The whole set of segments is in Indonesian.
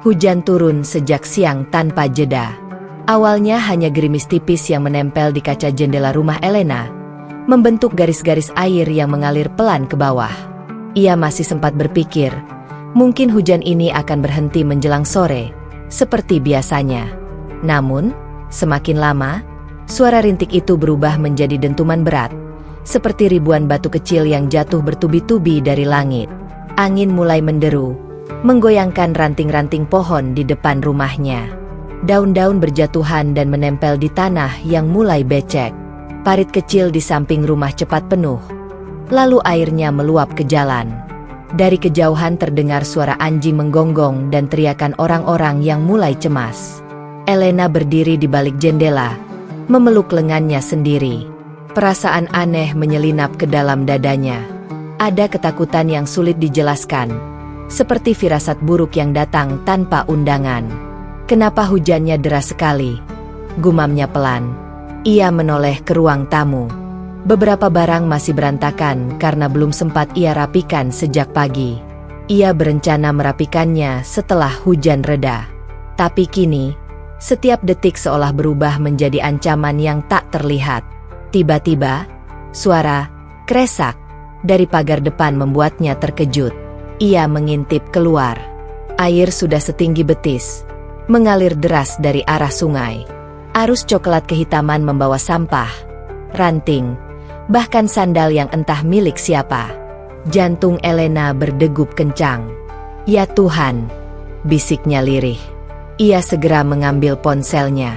Hujan turun sejak siang tanpa jeda. Awalnya hanya gerimis tipis yang menempel di kaca jendela rumah Elena, membentuk garis-garis air yang mengalir pelan ke bawah. Ia masih sempat berpikir, mungkin hujan ini akan berhenti menjelang sore, seperti biasanya. Namun, semakin lama, suara rintik itu berubah menjadi dentuman berat, seperti ribuan batu kecil yang jatuh bertubi-tubi dari langit. Angin mulai menderu, menggoyangkan ranting-ranting pohon di depan rumahnya. Daun-daun berjatuhan dan menempel di tanah yang mulai becek. Parit kecil di samping rumah cepat penuh. Lalu airnya meluap ke jalan. Dari kejauhan terdengar suara anjing menggonggong dan teriakan orang-orang yang mulai cemas. Elena berdiri di balik jendela, memeluk lengannya sendiri. Perasaan aneh menyelinap ke dalam dadanya. Ada ketakutan yang sulit dijelaskan, seperti firasat buruk yang datang tanpa undangan. Kenapa hujannya deras sekali? Gumamnya pelan. Ia menoleh ke ruang tamu. Beberapa barang masih berantakan karena belum sempat ia rapikan sejak pagi. Ia berencana merapikannya setelah hujan reda. Tapi kini, setiap detik seolah berubah menjadi ancaman yang tak terlihat. Tiba-tiba, suara kresak dari pagar depan membuatnya terkejut. Ia mengintip keluar. Air sudah setinggi betis, mengalir deras dari arah sungai. Arus coklat kehitaman membawa sampah, ranting, bahkan sandal yang entah milik siapa. Jantung Elena berdegup kencang. "Ya Tuhan," bisiknya lirih. Ia segera mengambil ponselnya.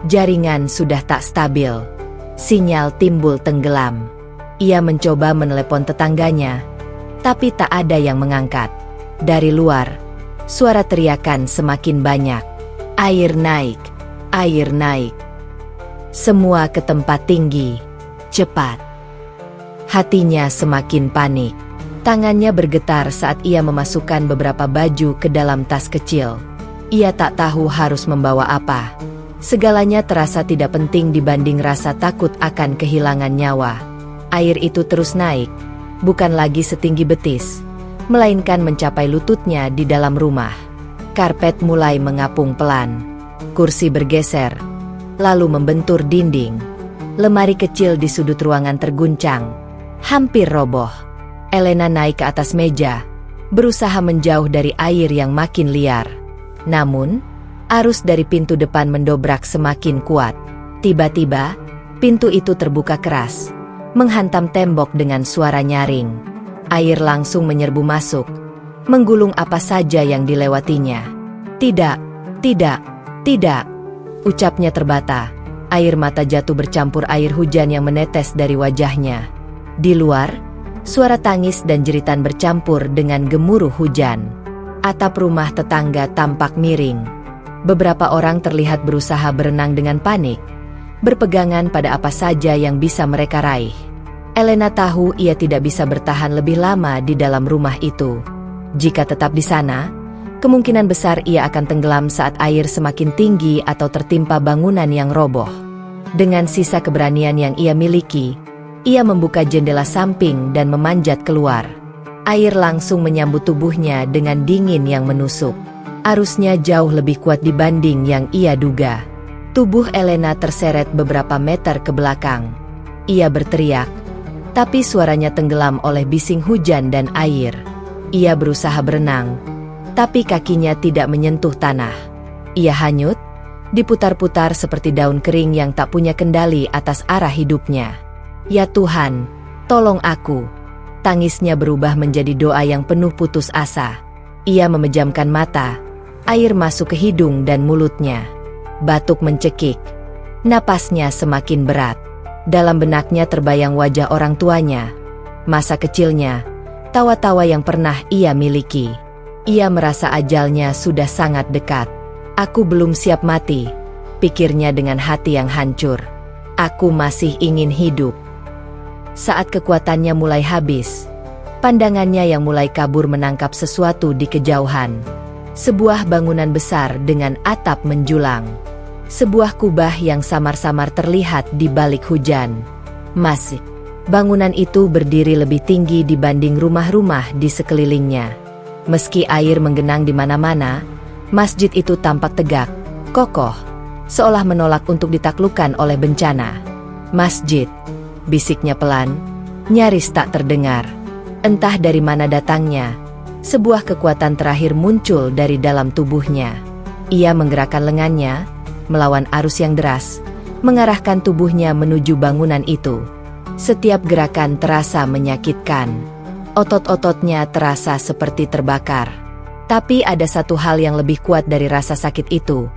Jaringan sudah tak stabil. Sinyal timbul tenggelam. Ia mencoba menelepon tetangganya, tapi tak ada yang mengangkat. Dari luar, suara teriakan semakin banyak. Air naik, air naik. Semua ke tempat tinggi, cepat. Hatinya semakin panik. Tangannya bergetar saat ia memasukkan beberapa baju ke dalam tas kecil. Ia tak tahu harus membawa apa. Segalanya terasa tidak penting dibanding rasa takut akan kehilangan nyawa. Air itu terus naik, bukan lagi setinggi betis, melainkan mencapai lututnya di dalam rumah. Karpet mulai mengapung pelan. Kursi bergeser, lalu membentur dinding. Lemari kecil di sudut ruangan terguncang, hampir roboh. Elena naik ke atas meja, berusaha menjauh dari air yang makin liar. Namun, arus dari pintu depan mendobrak semakin kuat. Tiba-tiba, pintu itu terbuka keras, menghantam tembok dengan suara nyaring. Air langsung menyerbu masuk, menggulung apa saja yang dilewatinya. "Tidak, tidak, tidak," ucapnya terbata. Air mata jatuh bercampur air hujan yang menetes dari wajahnya. Di luar, suara tangis dan jeritan bercampur dengan gemuruh hujan. Atap rumah tetangga tampak miring. Beberapa orang terlihat berusaha berenang dengan panik, berpegangan pada apa saja yang bisa mereka raih. Elena tahu ia tidak bisa bertahan lebih lama di dalam rumah itu. Jika tetap di sana, kemungkinan besar ia akan tenggelam saat air semakin tinggi atau tertimpa bangunan yang roboh. Dengan sisa keberanian yang ia miliki, ia membuka jendela samping dan memanjat keluar. Air langsung menyambut tubuhnya dengan dingin yang menusuk. Arusnya jauh lebih kuat dibanding yang ia duga. Tubuh Elena terseret beberapa meter ke belakang. Ia berteriak, tapi suaranya tenggelam oleh bising hujan dan air. Ia berusaha berenang, tapi kakinya tidak menyentuh tanah. Ia hanyut, diputar-putar seperti daun kering yang tak punya kendali atas arah hidupnya. "Ya Tuhan, tolong aku." Tangisnya berubah menjadi doa yang penuh putus asa. Ia memejamkan mata, air masuk ke hidung dan mulutnya. Batuk mencekik, napasnya semakin berat. Dalam benaknya terbayang wajah orang tuanya, masa kecilnya, tawa-tawa yang pernah ia miliki. Ia merasa ajalnya sudah sangat dekat. "Aku belum siap mati," pikirnya dengan hati yang hancur. "Aku masih ingin hidup." Saat kekuatannya mulai habis, pandangannya yang mulai kabur menangkap sesuatu di kejauhan. Sebuah bangunan besar dengan atap menjulang. Sebuah kubah yang samar-samar terlihat di balik hujan. Masih, bangunan itu berdiri lebih tinggi dibanding rumah-rumah di sekelilingnya. Meski air menggenang di mana-mana, masjid itu tampak tegak, kokoh, seolah menolak untuk ditaklukkan oleh bencana. "Masjid," bisiknya pelan, nyaris tak terdengar. Entah dari mana datangnya, sebuah kekuatan terakhir muncul dari dalam tubuhnya. Ia menggerakkan lengannya, melawan arus yang deras, mengarahkan tubuhnya menuju bangunan itu. Setiap gerakan terasa menyakitkan. Otot-ototnya terasa seperti terbakar. Tapi ada satu hal yang lebih kuat dari rasa sakit itu,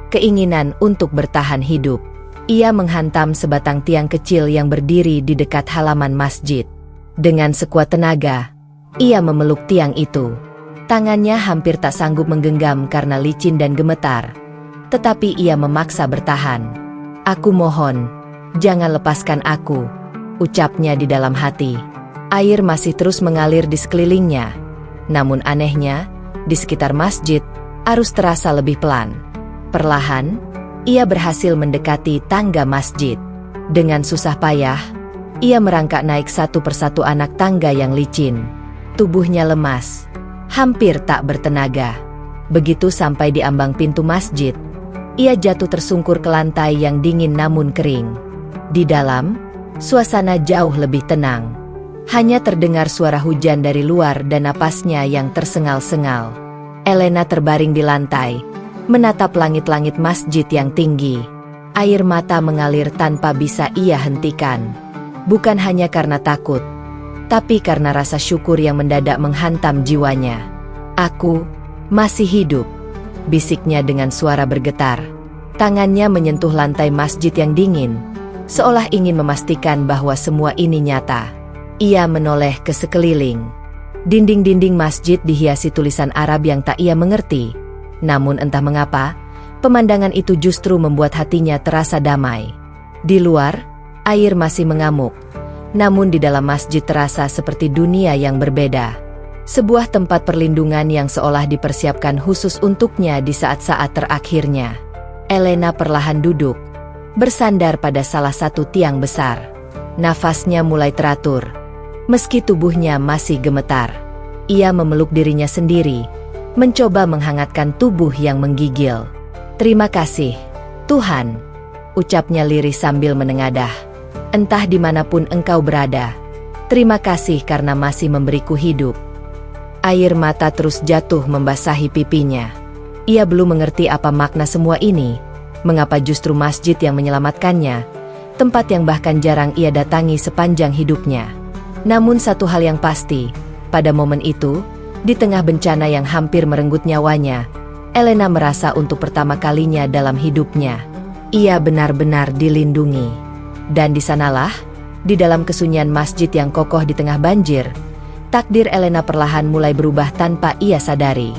keinginan untuk bertahan hidup. Ia menghantam sebatang tiang kecil yang berdiri di dekat halaman masjid. Dengan sekuat tenaga, ia memeluk tiang itu. Tangannya hampir tak sanggup menggenggam karena licin dan gemetar. Tetapi ia memaksa bertahan. "Aku mohon, jangan lepaskan aku," ucapnya di dalam hati. Air masih terus mengalir di sekelilingnya. Namun anehnya, di sekitar masjid, arus terasa lebih pelan. Perlahan, ia berhasil mendekati tangga masjid. Dengan susah payah, ia merangkak naik satu persatu anak tangga yang licin. Tubuhnya lemas, hampir tak bertenaga. Begitu sampai di ambang pintu masjid, ia jatuh tersungkur ke lantai yang dingin namun kering. Di dalam, suasana jauh lebih tenang. Hanya terdengar suara hujan dari luar dan napasnya yang tersengal-sengal. Elena terbaring di lantai, menatap langit-langit masjid yang tinggi. Air mata mengalir tanpa bisa ia hentikan. Bukan hanya karena takut, tapi karena rasa syukur yang mendadak menghantam jiwanya. "Aku masih hidup," bisiknya dengan suara bergetar. Tangannya menyentuh lantai masjid yang dingin, seolah ingin memastikan bahwa semua ini nyata. Ia menoleh ke sekeliling. Dinding-dinding masjid dihiasi tulisan Arab yang tak ia mengerti. Namun entah mengapa, pemandangan itu justru membuat hatinya terasa damai. Di luar, air masih mengamuk. Namun di dalam masjid terasa seperti dunia yang berbeda. Sebuah tempat perlindungan yang seolah dipersiapkan khusus untuknya di saat-saat terakhirnya. Elena perlahan duduk, bersandar pada salah satu tiang besar. Nafasnya mulai teratur. Meski tubuhnya masih gemetar, ia memeluk dirinya sendiri, mencoba menghangatkan tubuh yang menggigil. "Terima kasih, Tuhan," ucapnya lirih sambil menengadah. "Entah dimanapun engkau berada, terima kasih karena masih memberiku hidup." Air mata terus jatuh membasahi pipinya. Ia belum mengerti apa makna semua ini, mengapa justru masjid yang menyelamatkannya, tempat yang bahkan jarang ia datangi sepanjang hidupnya. Namun satu hal yang pasti, pada momen itu, di tengah bencana yang hampir merenggut nyawanya, Elena merasa untuk pertama kalinya dalam hidupnya, ia benar-benar dilindungi. Dan di sanalah, di dalam kesunyian masjid yang kokoh di tengah banjir, takdir Elena perlahan mulai berubah tanpa ia sadari.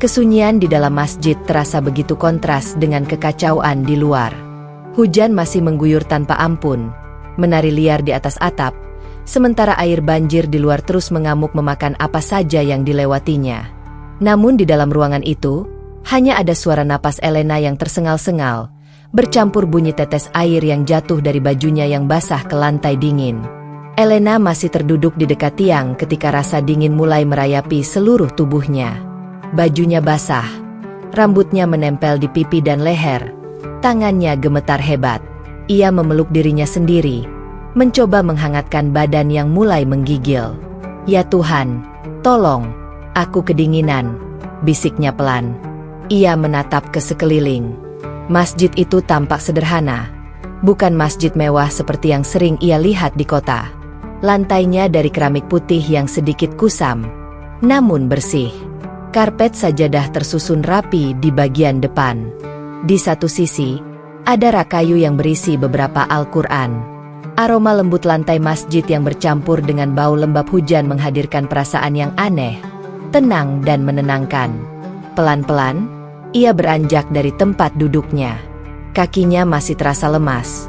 Kesunyian di dalam masjid terasa begitu kontras dengan kekacauan di luar. Hujan masih mengguyur tanpa ampun, menari liar di atas atap, sementara air banjir di luar terus mengamuk memakan apa saja yang dilewatinya. Namun di dalam ruangan itu, hanya ada suara napas Elena yang tersengal-sengal, bercampur bunyi tetes air yang jatuh dari bajunya yang basah ke lantai dingin. Elena masih terduduk di dekat tiang ketika rasa dingin mulai merayapi seluruh tubuhnya. Bajunya basah, rambutnya menempel di pipi dan leher, tangannya gemetar hebat. Ia memeluk dirinya sendiri, mencoba menghangatkan badan yang mulai menggigil. "Ya Tuhan, tolong, aku kedinginan," bisiknya pelan. Ia menatap ke sekeliling. Masjid itu tampak sederhana, bukan masjid mewah seperti yang sering ia lihat di kota. Lantainya dari keramik putih yang sedikit kusam, namun bersih. Karpet sajadah tersusun rapi di bagian depan. Di satu sisi, ada rak kayu yang berisi beberapa Al-Quran. Aroma lembut lantai masjid yang bercampur dengan bau lembab hujan menghadirkan perasaan yang aneh, tenang dan menenangkan. Pelan-pelan, ia beranjak dari tempat duduknya. Kakinya masih terasa lemas,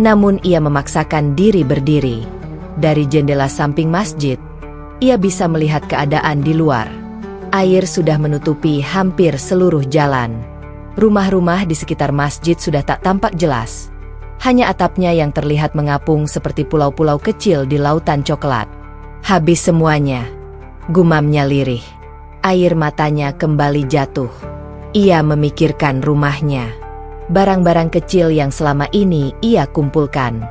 namun ia memaksakan diri berdiri. Dari jendela samping masjid, ia bisa melihat keadaan di luar. Air sudah menutupi hampir seluruh jalan. Rumah-rumah di sekitar masjid sudah tak tampak jelas. Hanya atapnya yang terlihat mengapung seperti pulau-pulau kecil di lautan coklat. Habis semuanya, gumamnya lirih. Air matanya kembali jatuh. Ia memikirkan rumahnya. Barang-barang kecil yang selama ini ia kumpulkan.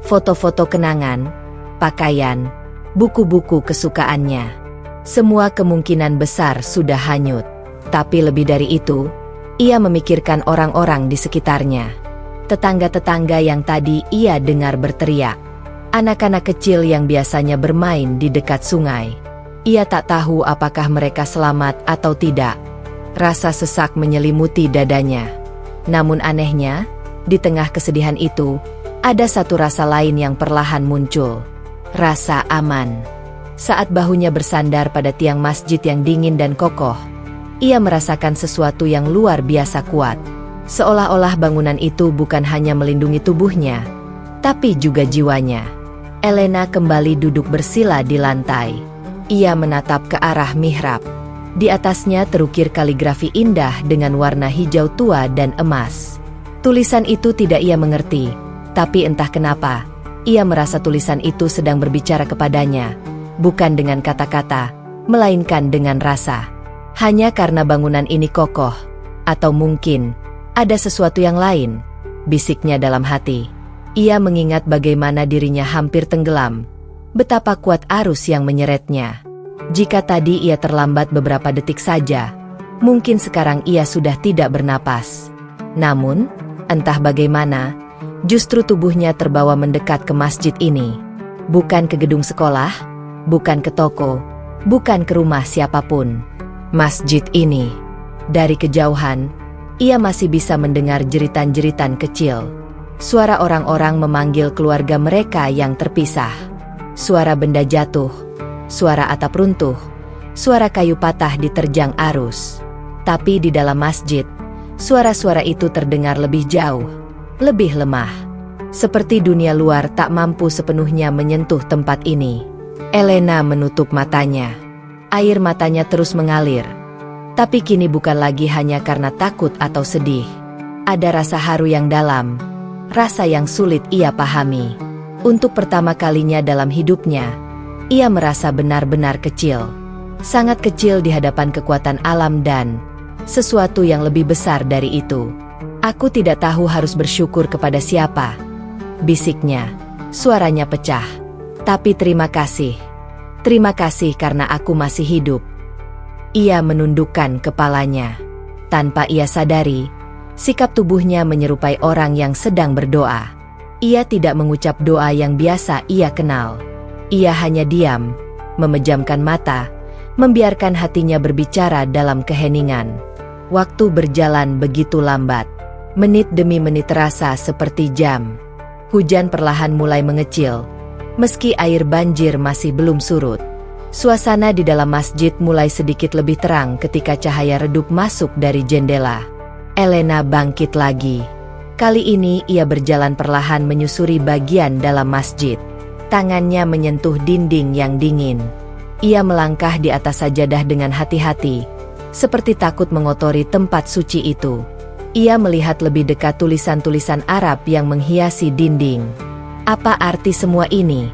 Foto-foto kenangan, pakaian, buku-buku kesukaannya. Semua kemungkinan besar sudah hanyut. Tapi lebih dari itu, ia memikirkan orang-orang di sekitarnya. Tetangga-tetangga yang tadi ia dengar berteriak. Anak-anak kecil yang biasanya bermain di dekat sungai. Ia tak tahu apakah mereka selamat atau tidak. Rasa sesak menyelimuti dadanya. Namun anehnya, di tengah kesedihan itu, ada satu rasa lain yang perlahan muncul. Rasa aman. Saat bahunya bersandar pada tiang masjid yang dingin dan kokoh, ia merasakan sesuatu yang luar biasa kuat. Seolah-olah bangunan itu bukan hanya melindungi tubuhnya, tapi juga jiwanya. Elena kembali duduk bersila di lantai. Ia menatap ke arah mihrab. Di atasnya terukir kaligrafi indah dengan warna hijau tua dan emas. Tulisan itu tidak ia mengerti, tapi entah kenapa, ia merasa tulisan itu sedang berbicara kepadanya, bukan dengan kata-kata, melainkan dengan rasa. Hanya karena bangunan ini kokoh, atau mungkin ada sesuatu yang lain, bisiknya dalam hati. Ia mengingat bagaimana dirinya hampir tenggelam, betapa kuat arus yang menyeretnya. Jika tadi ia terlambat beberapa detik saja, mungkin sekarang ia sudah tidak bernapas. Namun, entah bagaimana, justru tubuhnya terbawa mendekat ke masjid ini. Bukan ke gedung sekolah, bukan ke toko, bukan ke rumah siapapun. Masjid ini. Dari kejauhan, ia masih bisa mendengar jeritan-jeritan kecil. Suara orang-orang memanggil keluarga mereka yang terpisah. Suara benda jatuh, suara atap runtuh, suara kayu patah diterjang arus. Tapi di dalam masjid, suara-suara itu terdengar lebih jauh, lebih lemah. Seperti dunia luar tak mampu sepenuhnya menyentuh tempat ini. Elena menutup matanya. Air matanya terus mengalir. Tapi kini bukan lagi hanya karena takut atau sedih. Ada rasa haru yang dalam, rasa yang sulit ia pahami. Untuk pertama kalinya dalam hidupnya, ia merasa benar-benar kecil. Sangat kecil di hadapan kekuatan alam dan sesuatu yang lebih besar dari itu. Aku tidak tahu harus bersyukur kepada siapa, bisiknya. Suaranya pecah. Tapi terima kasih. Terima kasih karena aku masih hidup. Ia menundukkan kepalanya. Tanpa ia sadari, sikap tubuhnya menyerupai orang yang sedang berdoa. Ia tidak mengucap doa yang biasa ia kenal. Ia hanya diam, memejamkan mata, membiarkan hatinya berbicara dalam keheningan. Waktu berjalan begitu lambat. Menit demi menit terasa seperti jam. Hujan perlahan mulai mengecil. Meski air banjir masih belum surut. Suasana di dalam masjid mulai sedikit lebih terang ketika cahaya redup masuk dari jendela. Elena bangkit lagi. Kali ini ia berjalan perlahan menyusuri bagian dalam masjid. Tangannya menyentuh dinding yang dingin. Ia melangkah di atas sajadah dengan hati-hati, seperti takut mengotori tempat suci itu. Ia melihat lebih dekat tulisan-tulisan Arab yang menghiasi dinding. Apa arti semua ini?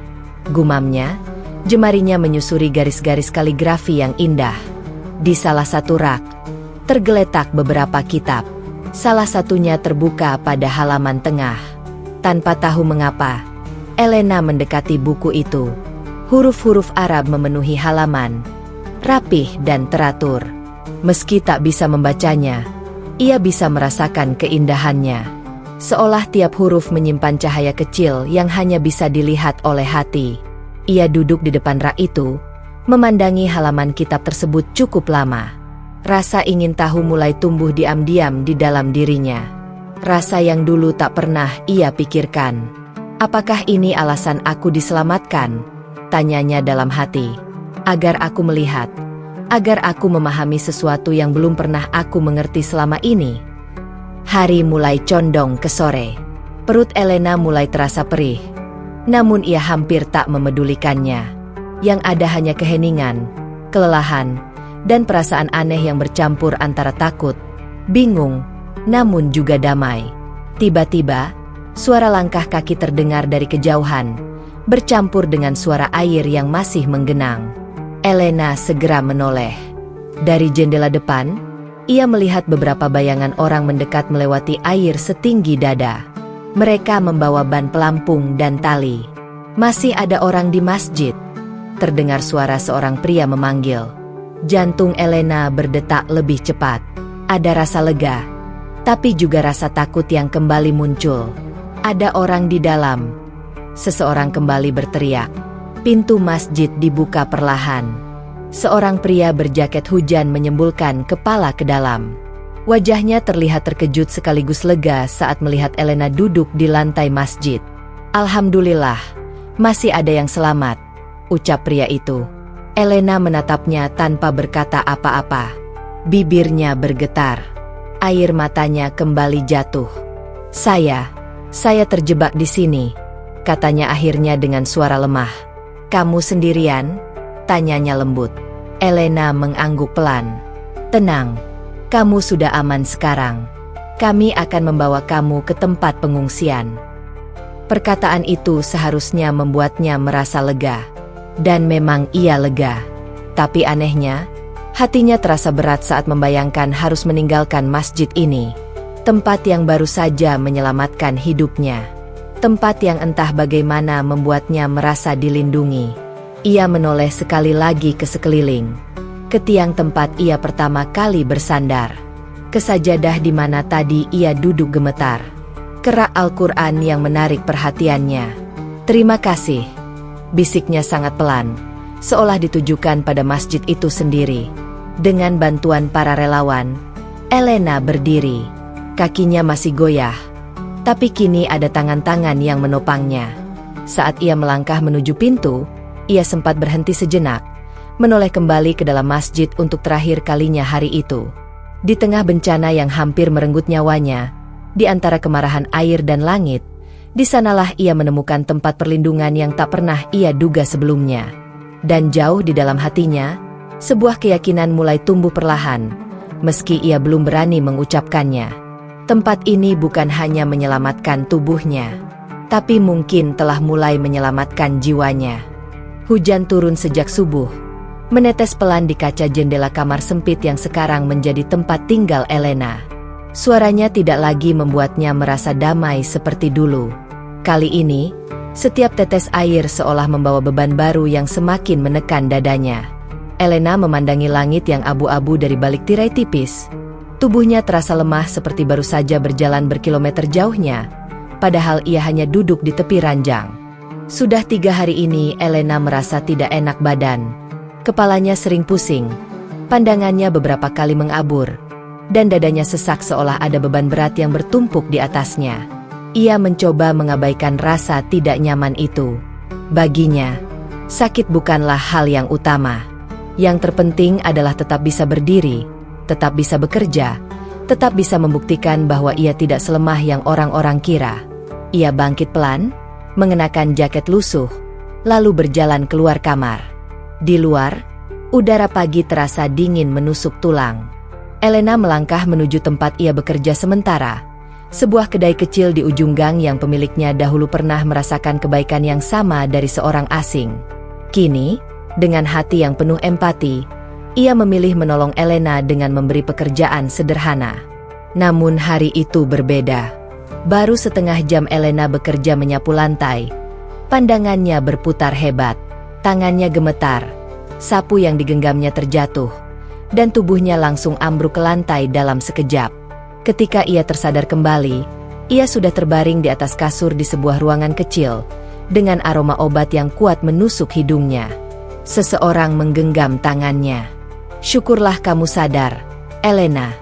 Gumamnya, jemarinya menyusuri garis-garis kaligrafi yang indah. Di salah satu rak, tergeletak beberapa kitab. Salah satunya terbuka pada halaman tengah. Tanpa tahu mengapa, Elena mendekati buku itu. Huruf-huruf Arab memenuhi halaman, rapih dan teratur. Meski tak bisa membacanya, ia bisa merasakan keindahannya. Seolah tiap huruf menyimpan cahaya kecil yang hanya bisa dilihat oleh hati. Ia duduk di depan rak itu, memandangi halaman kitab tersebut cukup lama. Rasa ingin tahu mulai tumbuh diam-diam di dalam dirinya. Rasa yang dulu tak pernah ia pikirkan. Apakah ini alasan aku diselamatkan? Tanyanya dalam hati. Agar aku melihat, agar aku memahami sesuatu yang belum pernah aku mengerti selama ini. Hari mulai condong ke sore. Perut Elena mulai terasa perih. Namun ia hampir tak memedulikannya. Yang ada hanya keheningan, kelelahan, dan perasaan aneh yang bercampur antara takut, bingung, namun juga damai. Tiba-tiba, suara langkah kaki terdengar dari kejauhan, bercampur dengan suara air yang masih menggenang. Elena segera menoleh. Dari jendela depan, ia melihat beberapa bayangan orang mendekat melewati air setinggi dada. Mereka membawa ban pelampung dan tali. Masih ada orang di masjid. Terdengar suara seorang pria memanggil. Jantung Elena berdetak lebih cepat. Ada rasa lega, tapi juga rasa takut yang kembali muncul. Ada orang di dalam. Seseorang kembali berteriak. Pintu masjid dibuka perlahan. Seorang pria berjaket hujan menyembulkan kepala ke dalam. Wajahnya terlihat terkejut sekaligus lega saat melihat Elena duduk di lantai masjid. "Alhamdulillah, masih ada yang selamat," ucap pria itu. Elena menatapnya tanpa berkata apa-apa. Bibirnya bergetar. Air matanya kembali jatuh. Saya terjebak di sini," katanya akhirnya dengan suara lemah. "Kamu sendirian?" tanyanya lembut. Elena mengangguk pelan. "Tenang, kamu sudah aman sekarang. Kami akan membawa kamu ke tempat pengungsian." Perkataan itu seharusnya membuatnya merasa lega. Dan memang ia lega. Tapi anehnya, hatinya terasa berat saat membayangkan harus meninggalkan masjid ini. Tempat yang baru saja menyelamatkan hidupnya. Tempat yang entah bagaimana membuatnya merasa dilindungi. Ia menoleh sekali lagi ke sekeliling. Ke tiang tempat ia pertama kali bersandar. Ke sajadah di mana tadi ia duduk gemetar. Kerak Al-Quran yang menarik perhatiannya. "Terima kasih," bisiknya sangat pelan, seolah ditujukan pada masjid itu sendiri. Dengan bantuan para relawan, Elena berdiri. Kakinya masih goyah, tapi kini ada tangan-tangan yang menopangnya. Saat ia melangkah menuju pintu, ia sempat berhenti sejenak, menoleh kembali ke dalam masjid untuk terakhir kalinya hari itu. Di tengah bencana yang hampir merenggut nyawanya, di antara kemarahan air dan langit, di sanalah ia menemukan tempat perlindungan yang tak pernah ia duga sebelumnya. Dan jauh di dalam hatinya, sebuah keyakinan mulai tumbuh perlahan, meski ia belum berani mengucapkannya. Tempat ini bukan hanya menyelamatkan tubuhnya, tapi mungkin telah mulai menyelamatkan jiwanya. Hujan turun sejak subuh, menetes pelan di kaca jendela kamar sempit yang sekarang menjadi tempat tinggal Elena. Suaranya tidak lagi membuatnya merasa damai seperti dulu. Kali ini, setiap tetes air seolah membawa beban baru yang semakin menekan dadanya. Elena memandangi langit yang abu-abu dari balik tirai tipis. Tubuhnya terasa lemah seperti baru saja berjalan berkilometer jauhnya, padahal ia hanya duduk di tepi ranjang. Sudah 3 hari ini Elena merasa tidak enak badan. Kepalanya sering pusing, pandangannya beberapa kali mengabur, dan dadanya sesak seolah ada beban berat yang bertumpuk di atasnya. Ia mencoba mengabaikan rasa tidak nyaman itu. Baginya, sakit bukanlah hal yang utama. Yang terpenting adalah tetap bisa berdiri, tetap bisa bekerja, tetap bisa membuktikan bahwa ia tidak selemah yang orang-orang kira. Ia bangkit pelan, mengenakan jaket lusuh, lalu berjalan keluar kamar. Di luar, udara pagi terasa dingin menusuk tulang. Elena melangkah menuju tempat ia bekerja sementara, sebuah kedai kecil di ujung gang yang pemiliknya dahulu pernah merasakan kebaikan yang sama dari seorang asing. Kini, dengan hati yang penuh empati, ia memilih menolong Elena dengan memberi pekerjaan sederhana. Namun hari itu berbeda. Baru setengah jam Elena bekerja menyapu lantai. Pandangannya berputar hebat, tangannya gemetar, sapu yang digenggamnya terjatuh, dan tubuhnya langsung ambruk ke lantai dalam sekejap. Ketika ia tersadar kembali, ia sudah terbaring di atas kasur di sebuah ruangan kecil, dengan aroma obat yang kuat menusuk hidungnya. Seseorang menggenggam tangannya. "Syukurlah kamu sadar, Elena."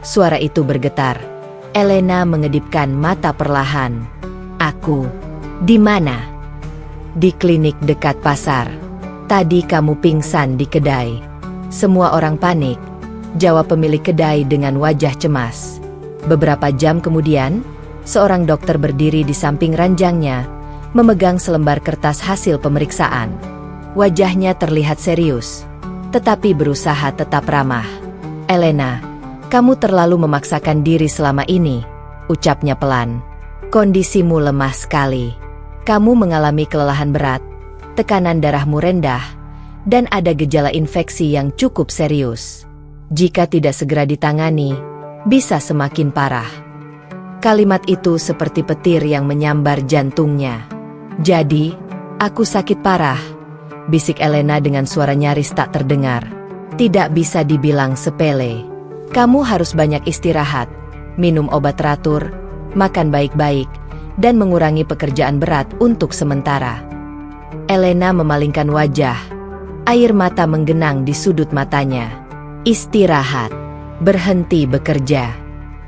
Suara itu bergetar. Elena mengedipkan mata perlahan. "Aku, di mana?" "Di klinik dekat pasar. Tadi kamu pingsan di kedai." Semua orang panik, jawab pemilik kedai dengan wajah cemas. Beberapa jam kemudian, seorang dokter berdiri di samping ranjangnya, memegang selembar kertas hasil pemeriksaan. Wajahnya terlihat serius, tetapi berusaha tetap ramah. "Elena, kamu terlalu memaksakan diri selama ini," ucapnya pelan. "Kondisimu lemah sekali. Kamu mengalami kelelahan berat, tekanan darahmu rendah, dan ada gejala infeksi yang cukup serius. Jika tidak segera ditangani, bisa semakin parah." Kalimat itu seperti petir yang menyambar jantungnya. "Jadi, aku sakit parah?" bisik Elena dengan suara nyaris tak terdengar. "Tidak bisa dibilang sepele. Kamu harus banyak istirahat, minum obat teratur, makan baik-baik, dan mengurangi pekerjaan berat untuk sementara." Elena memalingkan wajah. Air mata menggenang di sudut matanya. Istirahat, berhenti bekerja.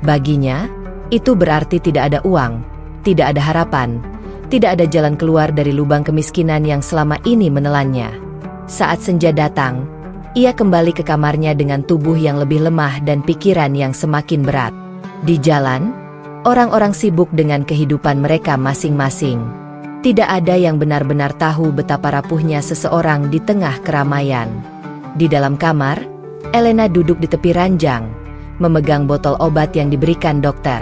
Baginya, itu berarti tidak ada uang, tidak ada harapan, tidak ada jalan keluar dari lubang kemiskinan yang selama ini menelannya. Saat senja datang, ia kembali ke kamarnya dengan tubuh yang lebih lemah dan pikiran yang semakin berat. Di jalan, orang-orang sibuk dengan kehidupan mereka masing-masing. Tidak ada yang benar-benar tahu betapa rapuhnya seseorang di tengah keramaian. Di dalam kamar, Elena duduk di tepi ranjang, memegang botol obat yang diberikan dokter.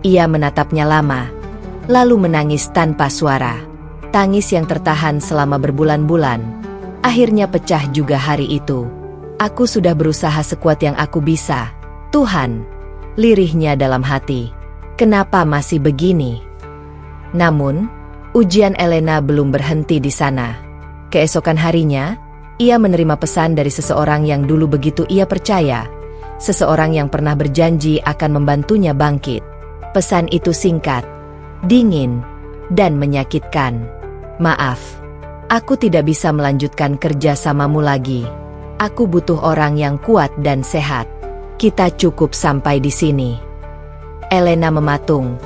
Ia menatapnya lama, lalu menangis tanpa suara. Tangis yang tertahan selama berbulan-bulan, akhirnya pecah juga hari itu. "Aku sudah berusaha sekuat yang aku bisa, Tuhan," lirihnya dalam hati. "Kenapa masih begini?" Namun, ujian Elena belum berhenti di sana. Keesokan harinya, ia menerima pesan dari seseorang yang dulu begitu ia percaya, seseorang yang pernah berjanji akan membantunya bangkit. Pesan itu singkat, dingin, dan menyakitkan. "Maaf, aku tidak bisa melanjutkan kerja samamu lagi. Aku butuh orang yang kuat dan sehat. Kita cukup sampai di sini." Elena mematung.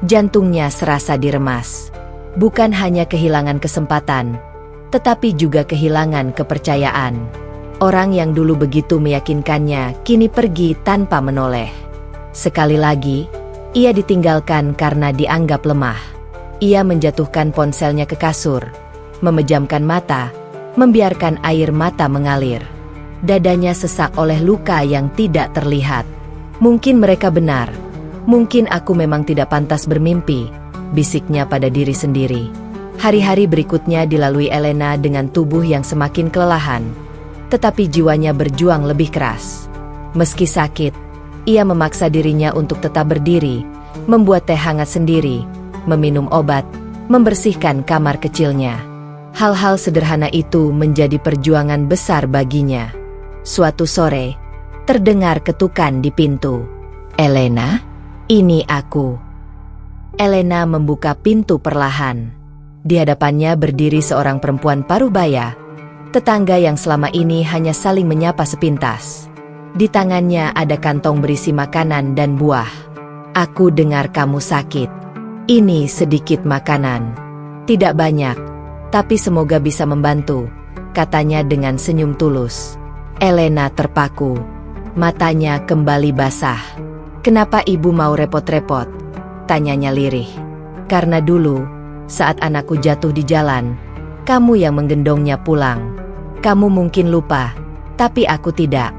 Jantungnya serasa diremas. Bukan hanya kehilangan kesempatan, tetapi juga kehilangan kepercayaan. Orang yang dulu begitu meyakinkannya kini pergi tanpa menoleh. Sekali lagi, ia ditinggalkan karena dianggap lemah. Ia menjatuhkan ponselnya ke kasur, memejamkan mata, membiarkan air mata mengalir. Dadanya sesak oleh luka yang tidak terlihat. "Mungkin mereka benar. Mungkin aku memang tidak pantas bermimpi," bisiknya pada diri sendiri. Hari-hari berikutnya dilalui Elena dengan tubuh yang semakin kelelahan, tetapi jiwanya berjuang lebih keras. Meski sakit, ia memaksa dirinya untuk tetap berdiri, membuat teh hangat sendiri, meminum obat, membersihkan kamar kecilnya. Hal-hal sederhana itu menjadi perjuangan besar baginya. Suatu sore, terdengar ketukan di pintu. "Elena, ini aku." Elena membuka pintu perlahan. Di hadapannya berdiri seorang perempuan parubaya, tetangga yang selama ini hanya saling menyapa sepintas. Di tangannya ada kantong berisi makanan dan buah. "Aku dengar kamu sakit. Ini sedikit makanan. Tidak banyak, tapi semoga bisa membantu," katanya dengan senyum tulus. Elena terpaku. Matanya kembali basah. "Kenapa ibu mau repot-repot?" tanyanya lirih. "Karena dulu, saat anakku jatuh di jalan, kamu yang menggendongnya pulang. Kamu mungkin lupa, tapi aku tidak,"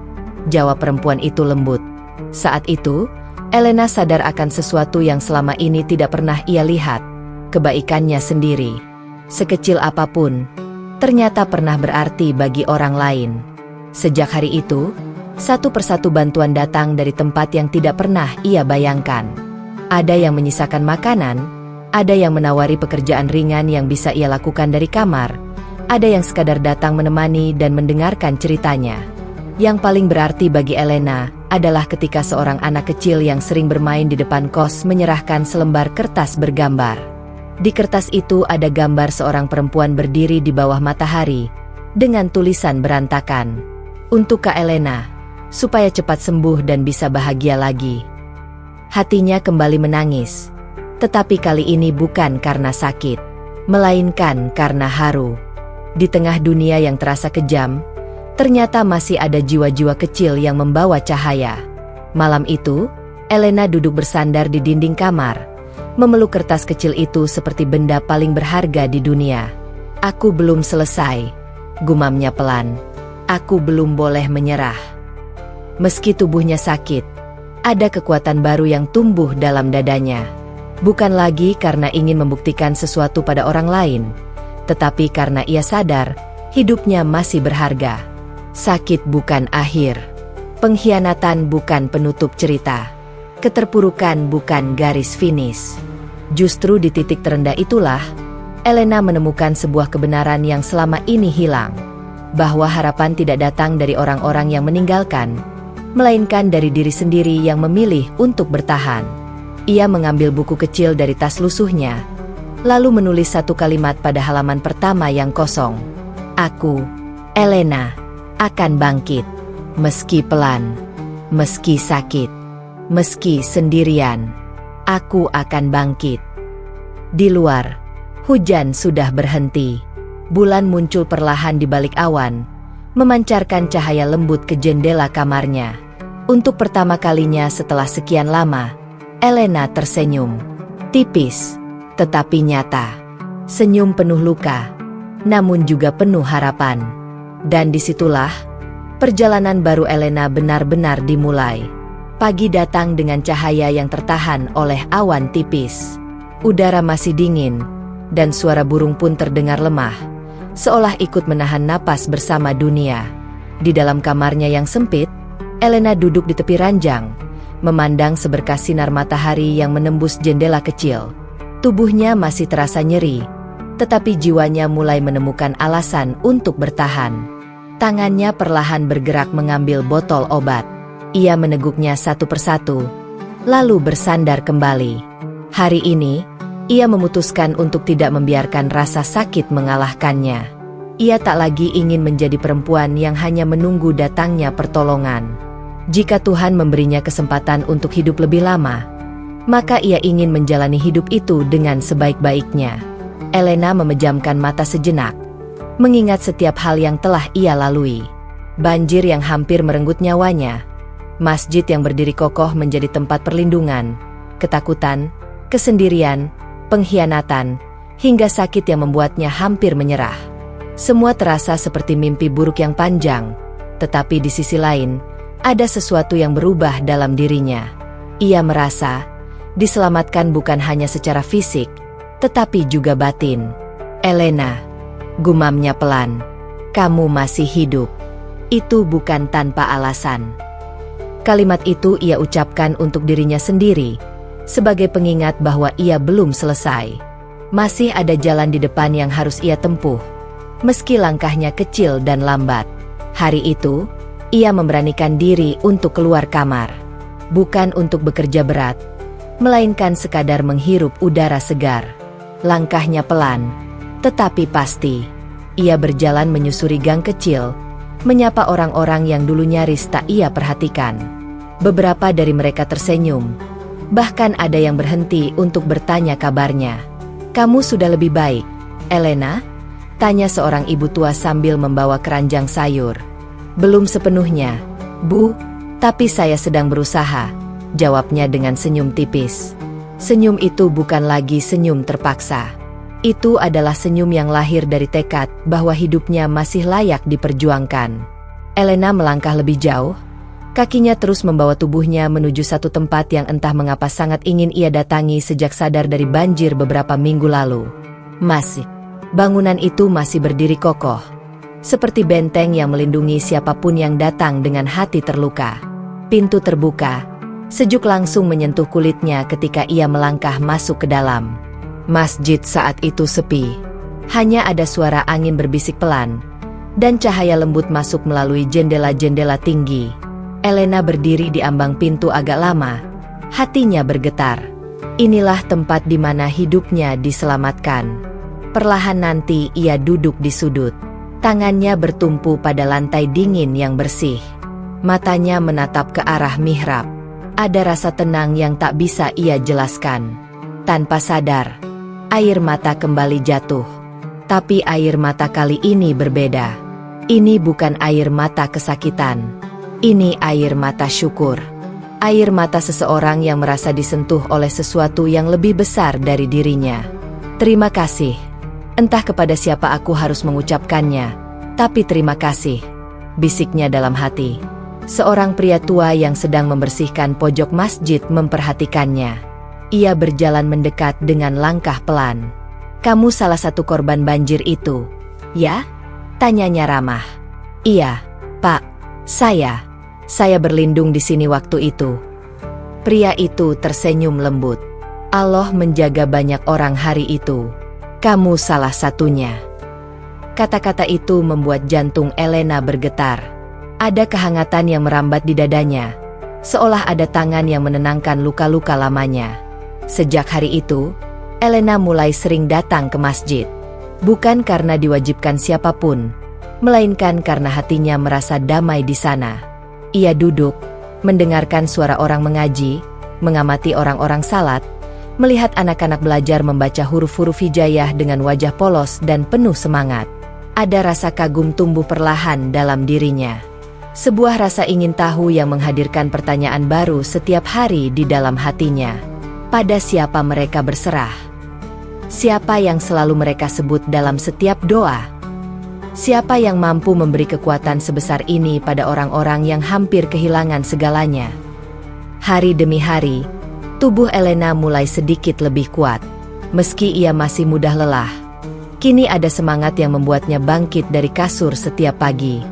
jawab perempuan itu lembut. Saat itu, Elena sadar akan sesuatu yang selama ini tidak pernah ia lihat, kebaikannya sendiri. Sekecil apapun, ternyata pernah berarti bagi orang lain. Sejak hari itu, satu persatu bantuan datang dari tempat yang tidak pernah ia bayangkan. Ada yang menyisakan makanan, ada yang menawari pekerjaan ringan yang bisa ia lakukan dari kamar, ada yang sekadar datang menemani dan mendengarkan ceritanya. Yang paling berarti bagi Elena adalah ketika seorang anak kecil yang sering bermain di depan kos menyerahkan selembar kertas bergambar. Di kertas itu ada gambar seorang perempuan berdiri di bawah matahari, dengan tulisan berantakan. "Untuk Kak Elena, supaya cepat sembuh dan bisa bahagia lagi." Hatinya kembali menangis, tetapi kali ini bukan karena sakit, melainkan karena haru. Di tengah dunia yang terasa kejam, ternyata masih ada jiwa-jiwa kecil yang membawa cahaya. Malam itu, Elena duduk bersandar di dinding kamar, memeluk kertas kecil itu seperti benda paling berharga di dunia. Aku belum selesai, gumamnya pelan. Aku belum boleh menyerah. Meski tubuhnya sakit, ada kekuatan baru yang tumbuh dalam dadanya. Bukan lagi karena ingin membuktikan sesuatu pada orang lain, tetapi karena ia sadar hidupnya masih berharga. Sakit bukan akhir. Pengkhianatan bukan penutup cerita. Keterpurukan bukan garis finish. Justru di titik terendah itulah, Elena menemukan sebuah kebenaran yang selama ini hilang. Bahwa harapan tidak datang dari orang-orang yang meninggalkan, melainkan dari diri sendiri yang memilih untuk bertahan. Ia mengambil buku kecil dari tas lusuhnya, lalu menulis satu kalimat pada halaman pertama yang kosong. Aku, Elena, akan bangkit. Meski pelan, meski sakit, meski sendirian, aku akan bangkit. Di luar, hujan sudah berhenti. Bulan muncul perlahan di balik awan, memancarkan cahaya lembut ke jendela kamarnya. Untuk pertama kalinya setelah sekian lama, Elena tersenyum. Tipis, tetapi nyata. Senyum penuh luka, namun juga penuh harapan. Dan disitulah, perjalanan baru Elena benar-benar dimulai. Pagi datang dengan cahaya yang tertahan oleh awan tipis. Udara masih dingin, dan suara burung pun terdengar lemah, seolah ikut menahan napas bersama dunia. Di dalam kamarnya yang sempit, Elena duduk di tepi ranjang, memandang seberkas sinar matahari yang menembus jendela kecil. Tubuhnya masih terasa nyeri, tetapi jiwanya mulai menemukan alasan untuk bertahan. Tangannya perlahan bergerak mengambil botol obat. Ia meneguknya satu persatu, lalu bersandar kembali. Hari ini, ia memutuskan untuk tidak membiarkan rasa sakit mengalahkannya. Ia tak lagi ingin menjadi perempuan yang hanya menunggu datangnya pertolongan. Jika Tuhan memberinya kesempatan untuk hidup lebih lama, maka ia ingin menjalani hidup itu dengan sebaik-baiknya. Elena memejamkan mata sejenak, mengingat setiap hal yang telah ia lalui. Banjir yang hampir merenggut nyawanya, masjid yang berdiri kokoh menjadi tempat perlindungan, ketakutan, kesendirian, pengkhianatan, hingga sakit yang membuatnya hampir menyerah. Semua terasa seperti mimpi buruk yang panjang, tetapi di sisi lain, ada sesuatu yang berubah dalam dirinya. Ia merasa diselamatkan bukan hanya secara fisik, tetapi juga batin. Elena, gumamnya pelan, kamu masih hidup. Itu bukan tanpa alasan. Kalimat itu ia ucapkan untuk dirinya sendiri, sebagai pengingat bahwa ia belum selesai. Masih ada jalan di depan yang harus ia tempuh, meski langkahnya kecil dan lambat. Hari itu, ia memberanikan diri untuk keluar kamar. Bukan untuk bekerja berat, melainkan sekadar menghirup udara segar. Langkahnya pelan, tetapi pasti. Ia berjalan menyusuri gang kecil, menyapa orang-orang yang dulu nyaris tak ia perhatikan. Beberapa dari mereka tersenyum, bahkan ada yang berhenti untuk bertanya kabarnya. Kamu sudah lebih baik, Elena? Tanya seorang ibu tua sambil membawa keranjang sayur. Belum sepenuhnya, Bu, tapi saya sedang berusaha, jawabnya dengan senyum tipis. Senyum itu bukan lagi senyum terpaksa. Itu adalah senyum yang lahir dari tekad bahwa hidupnya masih layak diperjuangkan. Elena melangkah lebih jauh. Kakinya terus membawa tubuhnya menuju satu tempat yang entah mengapa sangat ingin ia datangi sejak sadar dari banjir beberapa minggu lalu. Bangunan itu masih berdiri kokoh, seperti benteng yang melindungi siapapun yang datang dengan hati terluka. Pintu terbuka, sejuk langsung menyentuh kulitnya ketika ia melangkah masuk ke dalam. Masjid saat itu sepi. Hanya ada suara angin berbisik pelan, dan cahaya lembut masuk melalui jendela-jendela tinggi. Elena berdiri di ambang pintu agak lama, hatinya bergetar. Inilah tempat di mana hidupnya diselamatkan. Perlahan nanti ia duduk di sudut. Tangannya bertumpu pada lantai dingin yang bersih. Matanya menatap ke arah mihrab. Ada rasa tenang yang tak bisa ia jelaskan. Tanpa sadar, air mata kembali jatuh. Tapi air mata kali ini berbeda. Ini bukan air mata kesakitan. Ini air mata syukur. Air mata seseorang yang merasa disentuh oleh sesuatu yang lebih besar dari dirinya. Terima kasih. Entah kepada siapa aku harus mengucapkannya, tapi terima kasih, bisiknya dalam hati. Seorang pria tua yang sedang membersihkan pojok masjid memperhatikannya. Ia berjalan mendekat dengan langkah pelan. Kamu salah satu korban banjir itu, ya? Tanyanya ramah. Iya, Pak. Saya berlindung di sini waktu itu. Pria itu tersenyum lembut. Allah menjaga banyak orang hari itu. Kamu salah satunya. Kata-kata itu membuat jantung Elena bergetar. Ada kehangatan yang merambat di dadanya, seolah ada tangan yang menenangkan luka-luka lamanya. Sejak hari itu, Elena mulai sering datang ke masjid. Bukan karena diwajibkan siapapun, melainkan karena hatinya merasa damai di sana. Ia duduk, mendengarkan suara orang mengaji, mengamati orang-orang salat, melihat anak-anak belajar membaca huruf-huruf hijaiyah dengan wajah polos dan penuh semangat. Ada rasa kagum tumbuh perlahan dalam dirinya. Sebuah rasa ingin tahu yang menghadirkan pertanyaan baru setiap hari di dalam hatinya. Pada siapa mereka berserah? Siapa yang selalu mereka sebut dalam setiap doa? Siapa yang mampu memberi kekuatan sebesar ini pada orang-orang yang hampir kehilangan segalanya? Hari demi hari, tubuh Elena mulai sedikit lebih kuat. Meski ia masih mudah lelah, kini ada semangat yang membuatnya bangkit dari kasur setiap pagi.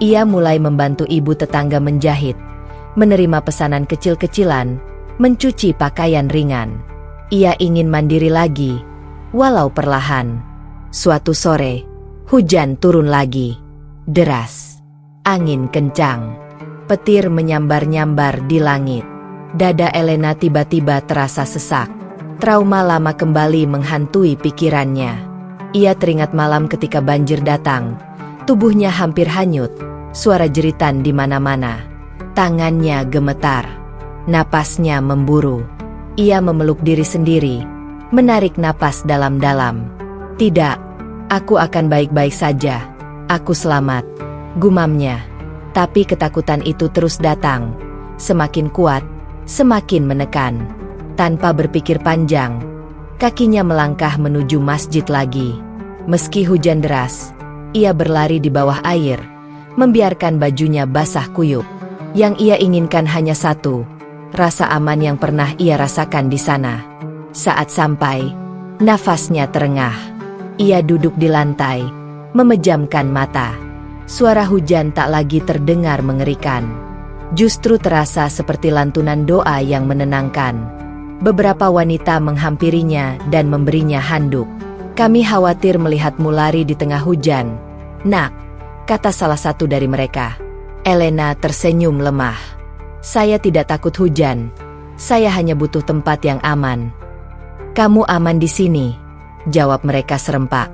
Ia mulai membantu ibu tetangga menjahit, menerima pesanan kecil-kecilan, mencuci pakaian ringan. Ia ingin mandiri lagi, walau perlahan. Suatu sore, hujan turun lagi. Deras. Angin kencang. Petir menyambar-nyambar di langit. Dada Elena tiba-tiba terasa sesak. Trauma lama kembali menghantui pikirannya. Ia teringat malam ketika banjir datang. Tubuhnya hampir hanyut. Suara jeritan di mana-mana. Tangannya gemetar. Napasnya memburu. Ia memeluk diri sendiri, menarik napas dalam-dalam. Tidak. Aku akan baik-baik saja. Aku selamat, gumamnya. Tapi ketakutan itu terus datang. Semakin kuat, semakin menekan. Tanpa berpikir panjang, kakinya melangkah menuju masjid lagi. Meski hujan deras, ia berlari di bawah air, membiarkan bajunya basah kuyup. Yang ia inginkan hanya satu, rasa aman yang pernah ia rasakan di sana. Saat sampai, nafasnya terengah. Ia duduk di lantai, memejamkan mata. Suara hujan tak lagi terdengar mengerikan. Justru terasa seperti lantunan doa yang menenangkan. Beberapa wanita menghampirinya dan memberinya handuk. Kami khawatir melihatmu lari di tengah hujan, Nak, kata salah satu dari mereka. Elena tersenyum lemah. Saya tidak takut hujan. Saya hanya butuh tempat yang aman. Kamu aman di sini, jawab mereka serempak.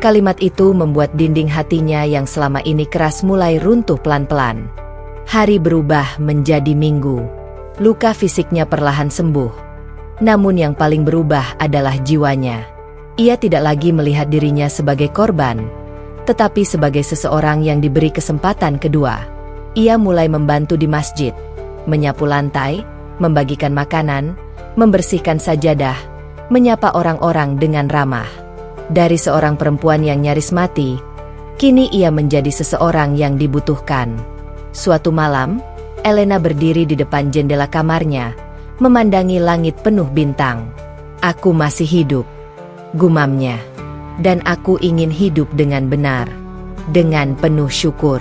Kalimat itu membuat dinding hatinya yang selama ini keras mulai runtuh pelan-pelan. Hari berubah menjadi minggu. Luka fisiknya perlahan sembuh. Namun yang paling berubah adalah jiwanya. Ia tidak lagi melihat dirinya sebagai korban, tetapi sebagai seseorang yang diberi kesempatan kedua. Ia mulai membantu di masjid, menyapu lantai, membagikan makanan, membersihkan sajadah, menyapa orang-orang dengan ramah. Dari seorang perempuan yang nyaris mati, kini ia menjadi seseorang yang dibutuhkan. Suatu malam, Elena berdiri di depan jendela kamarnya, memandangi langit penuh bintang. Aku masih hidup, gumamnya. Dan aku ingin hidup dengan benar, dengan penuh syukur,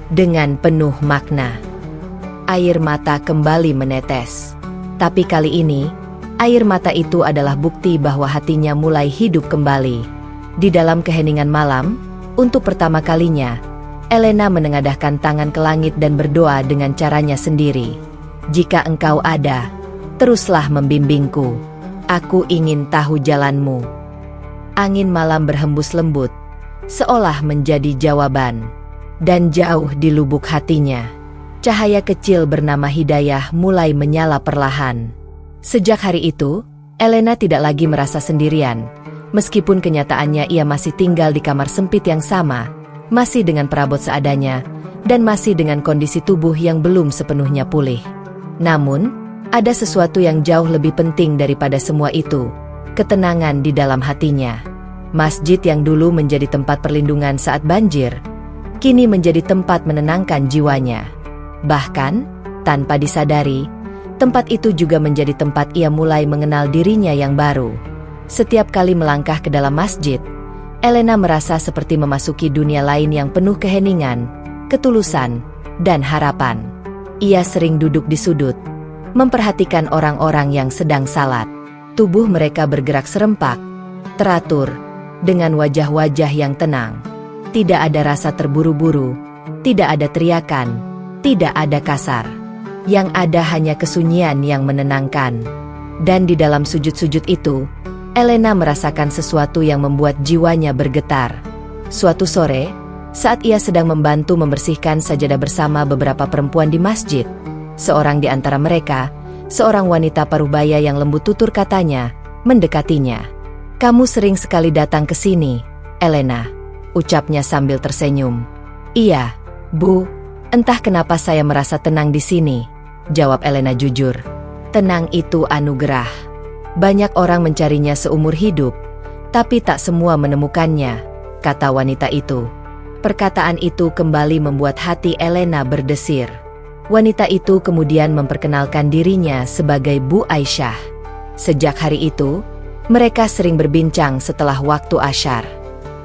dengan penuh makna. Air mata kembali menetes. Tapi kali ini, air mata itu adalah bukti bahwa hatinya mulai hidup kembali. Di dalam keheningan malam, untuk pertama kalinya, Elena menengadahkan tangan ke langit dan berdoa dengan caranya sendiri. Jika engkau ada, teruslah membimbingku. Aku ingin tahu jalanmu. Angin malam berhembus lembut, seolah menjadi jawaban. Dan jauh di lubuk hatinya, cahaya kecil bernama Hidayah mulai menyala perlahan. Sejak hari itu, Elena tidak lagi merasa sendirian. Meskipun kenyataannya ia masih tinggal di kamar sempit yang sama, masih dengan perabot seadanya, dan masih dengan kondisi tubuh yang belum sepenuhnya pulih. Namun, ada sesuatu yang jauh lebih penting daripada semua itu, ketenangan di dalam hatinya. Masjid yang dulu menjadi tempat perlindungan saat banjir, kini menjadi tempat menenangkan jiwanya. Bahkan, tanpa disadari, tempat itu juga menjadi tempat ia mulai mengenal dirinya yang baru. Setiap kali melangkah ke dalam masjid, Elena merasa seperti memasuki dunia lain yang penuh keheningan, ketulusan, dan harapan. Ia sering duduk di sudut, memperhatikan orang-orang yang sedang salat. Tubuh mereka bergerak serempak, teratur, dengan wajah-wajah yang tenang. Tidak ada rasa terburu-buru, tidak ada teriakan, tidak ada kasar. Yang ada hanya kesunyian yang menenangkan. Dan di dalam sujud-sujud itu, Elena merasakan sesuatu yang membuat jiwanya bergetar. Suatu sore, saat ia sedang membantu membersihkan sajadah bersama beberapa perempuan di masjid, seorang di antara mereka, seorang wanita parubaya yang lembut tutur katanya, mendekatinya. "Kamu sering sekali datang ke sini, Elena," ucapnya sambil tersenyum. "Iya, Bu, entah kenapa saya merasa tenang di sini," jawab Elena jujur. "Tenang itu anugerah. Banyak orang mencarinya seumur hidup, tapi tak semua menemukannya," kata wanita itu. Perkataan itu kembali membuat hati Elena berdesir. Wanita itu kemudian memperkenalkan dirinya sebagai Bu Aisyah. Sejak hari itu, mereka sering berbincang setelah waktu asyar.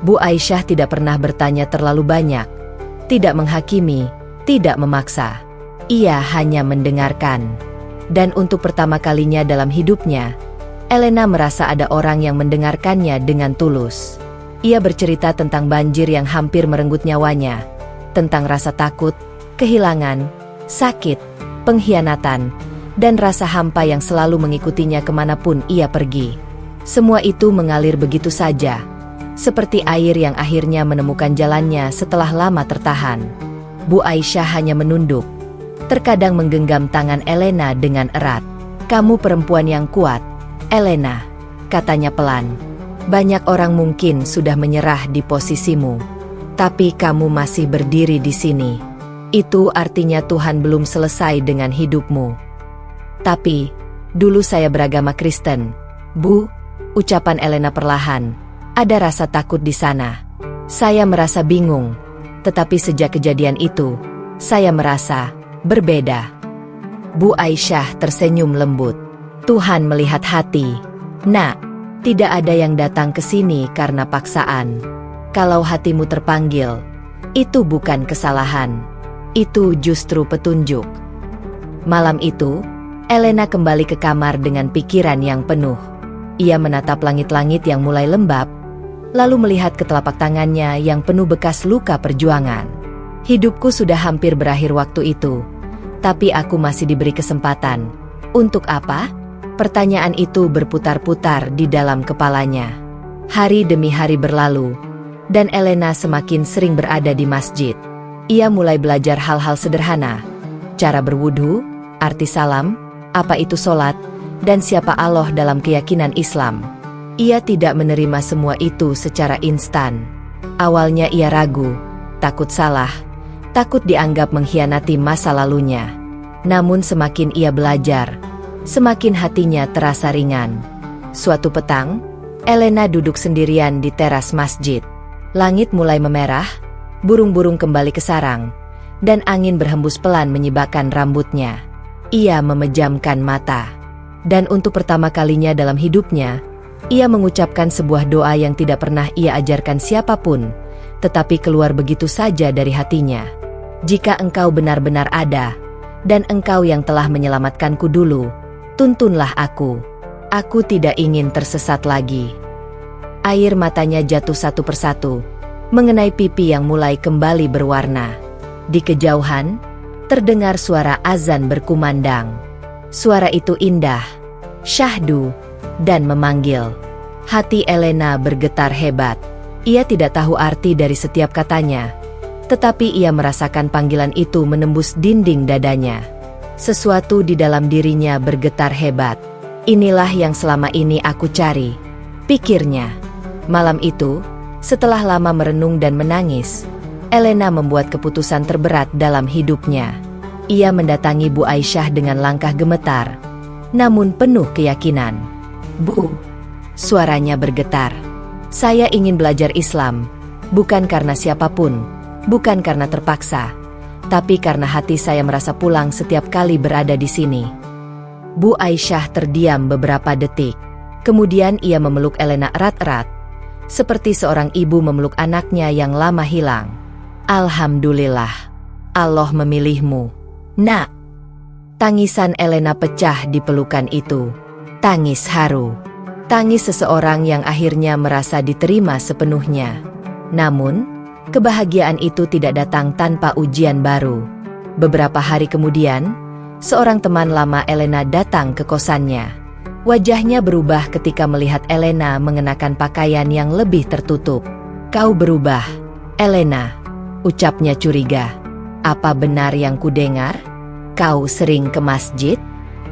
Bu Aisyah tidak pernah bertanya terlalu banyak, tidak menghakimi, tidak memaksa. Ia hanya mendengarkan. Dan untuk pertama kalinya dalam hidupnya, Elena merasa ada orang yang mendengarkannya dengan tulus. Ia bercerita tentang banjir yang hampir merenggut nyawanya, tentang rasa takut, kehilangan, sakit, pengkhianatan, dan rasa hampa yang selalu mengikutinya kemanapun ia pergi. Semua itu mengalir begitu saja, seperti air yang akhirnya menemukan jalannya setelah lama tertahan. Bu Aisyah hanya menunduk, terkadang menggenggam tangan Elena dengan erat. "Kamu perempuan yang kuat, Elena," katanya pelan. "Banyak orang mungkin sudah menyerah di posisimu, tapi kamu masih berdiri di sini. Itu artinya Tuhan belum selesai dengan hidupmu." "Tapi, dulu saya beragama Kristen, Bu," ucapan Elena perlahan. "Ada rasa takut di sana. Saya merasa bingung, tetapi sejak kejadian itu, saya merasa berbeda." Bu Aisyah tersenyum lembut. "Tuhan melihat hati, Nak. Tidak ada yang datang ke sini karena paksaan. Kalau hatimu terpanggil, itu bukan kesalahan. Itu justru petunjuk." Malam itu, Elena kembali ke kamar dengan pikiran yang penuh. Ia menatap langit-langit yang mulai lembab, lalu melihat ke telapak tangannya yang penuh bekas luka perjuangan. "Hidupku sudah hampir berakhir waktu itu, tapi aku masih diberi kesempatan. Untuk apa?" Pertanyaan itu berputar-putar di dalam kepalanya. Hari demi hari berlalu, dan Elena semakin sering berada di masjid. Ia mulai belajar hal-hal sederhana, cara berwudu, arti salam, apa itu sholat, dan siapa Allah dalam keyakinan Islam. Ia tidak menerima semua itu secara instan. Awalnya ia ragu, takut salah, takut dianggap mengkhianati masa lalunya. Namun semakin ia belajar, semakin hatinya terasa ringan. Suatu petang, Elena duduk sendirian di teras masjid. Langit mulai memerah, burung-burung kembali ke sarang, dan angin berhembus pelan menyibakkan rambutnya. Ia memejamkan mata. Dan untuk pertama kalinya dalam hidupnya, ia mengucapkan sebuah doa yang tidak pernah ia ajarkan siapapun, tetapi keluar begitu saja dari hatinya. "Jika Engkau benar-benar ada, dan Engkau yang telah menyelamatkanku dulu, tuntunlah aku. Aku tidak ingin tersesat lagi." Air matanya jatuh satu persatu, mengenai pipi yang mulai kembali berwarna. Di kejauhan, terdengar suara azan berkumandang. Suara itu indah, syahdu, dan memanggil. Hati Elena bergetar hebat. Ia tidak tahu arti dari setiap katanya, tetapi ia merasakan panggilan itu menembus dinding dadanya. Sesuatu di dalam dirinya bergetar hebat. "Inilah yang selama ini aku cari," pikirnya. Malam itu, setelah lama merenung dan menangis, Elena membuat keputusan terberat dalam hidupnya. Ia mendatangi Bu Aisyah dengan langkah gemetar, namun penuh keyakinan. "Bu," suaranya bergetar. "Saya ingin belajar Islam, bukan karena siapapun, bukan karena terpaksa, tapi karena hati saya merasa pulang setiap kali berada di sini." Bu Aisyah terdiam beberapa detik. Kemudian ia memeluk Elena erat-erat, seperti seorang ibu memeluk anaknya yang lama hilang. "Alhamdulillah, Allah memilihmu, Nak." Tangisan Elena pecah di pelukan itu. Tangis haru. Tangis seseorang yang akhirnya merasa diterima sepenuhnya. Namun, kebahagiaan itu tidak datang tanpa ujian baru. Beberapa hari kemudian, seorang teman lama Elena datang ke kosannya. Wajahnya berubah ketika melihat Elena mengenakan pakaian yang lebih tertutup. "Kau berubah, Elena," ucapnya curiga. "Apa benar yang kudengar? Kau sering ke masjid?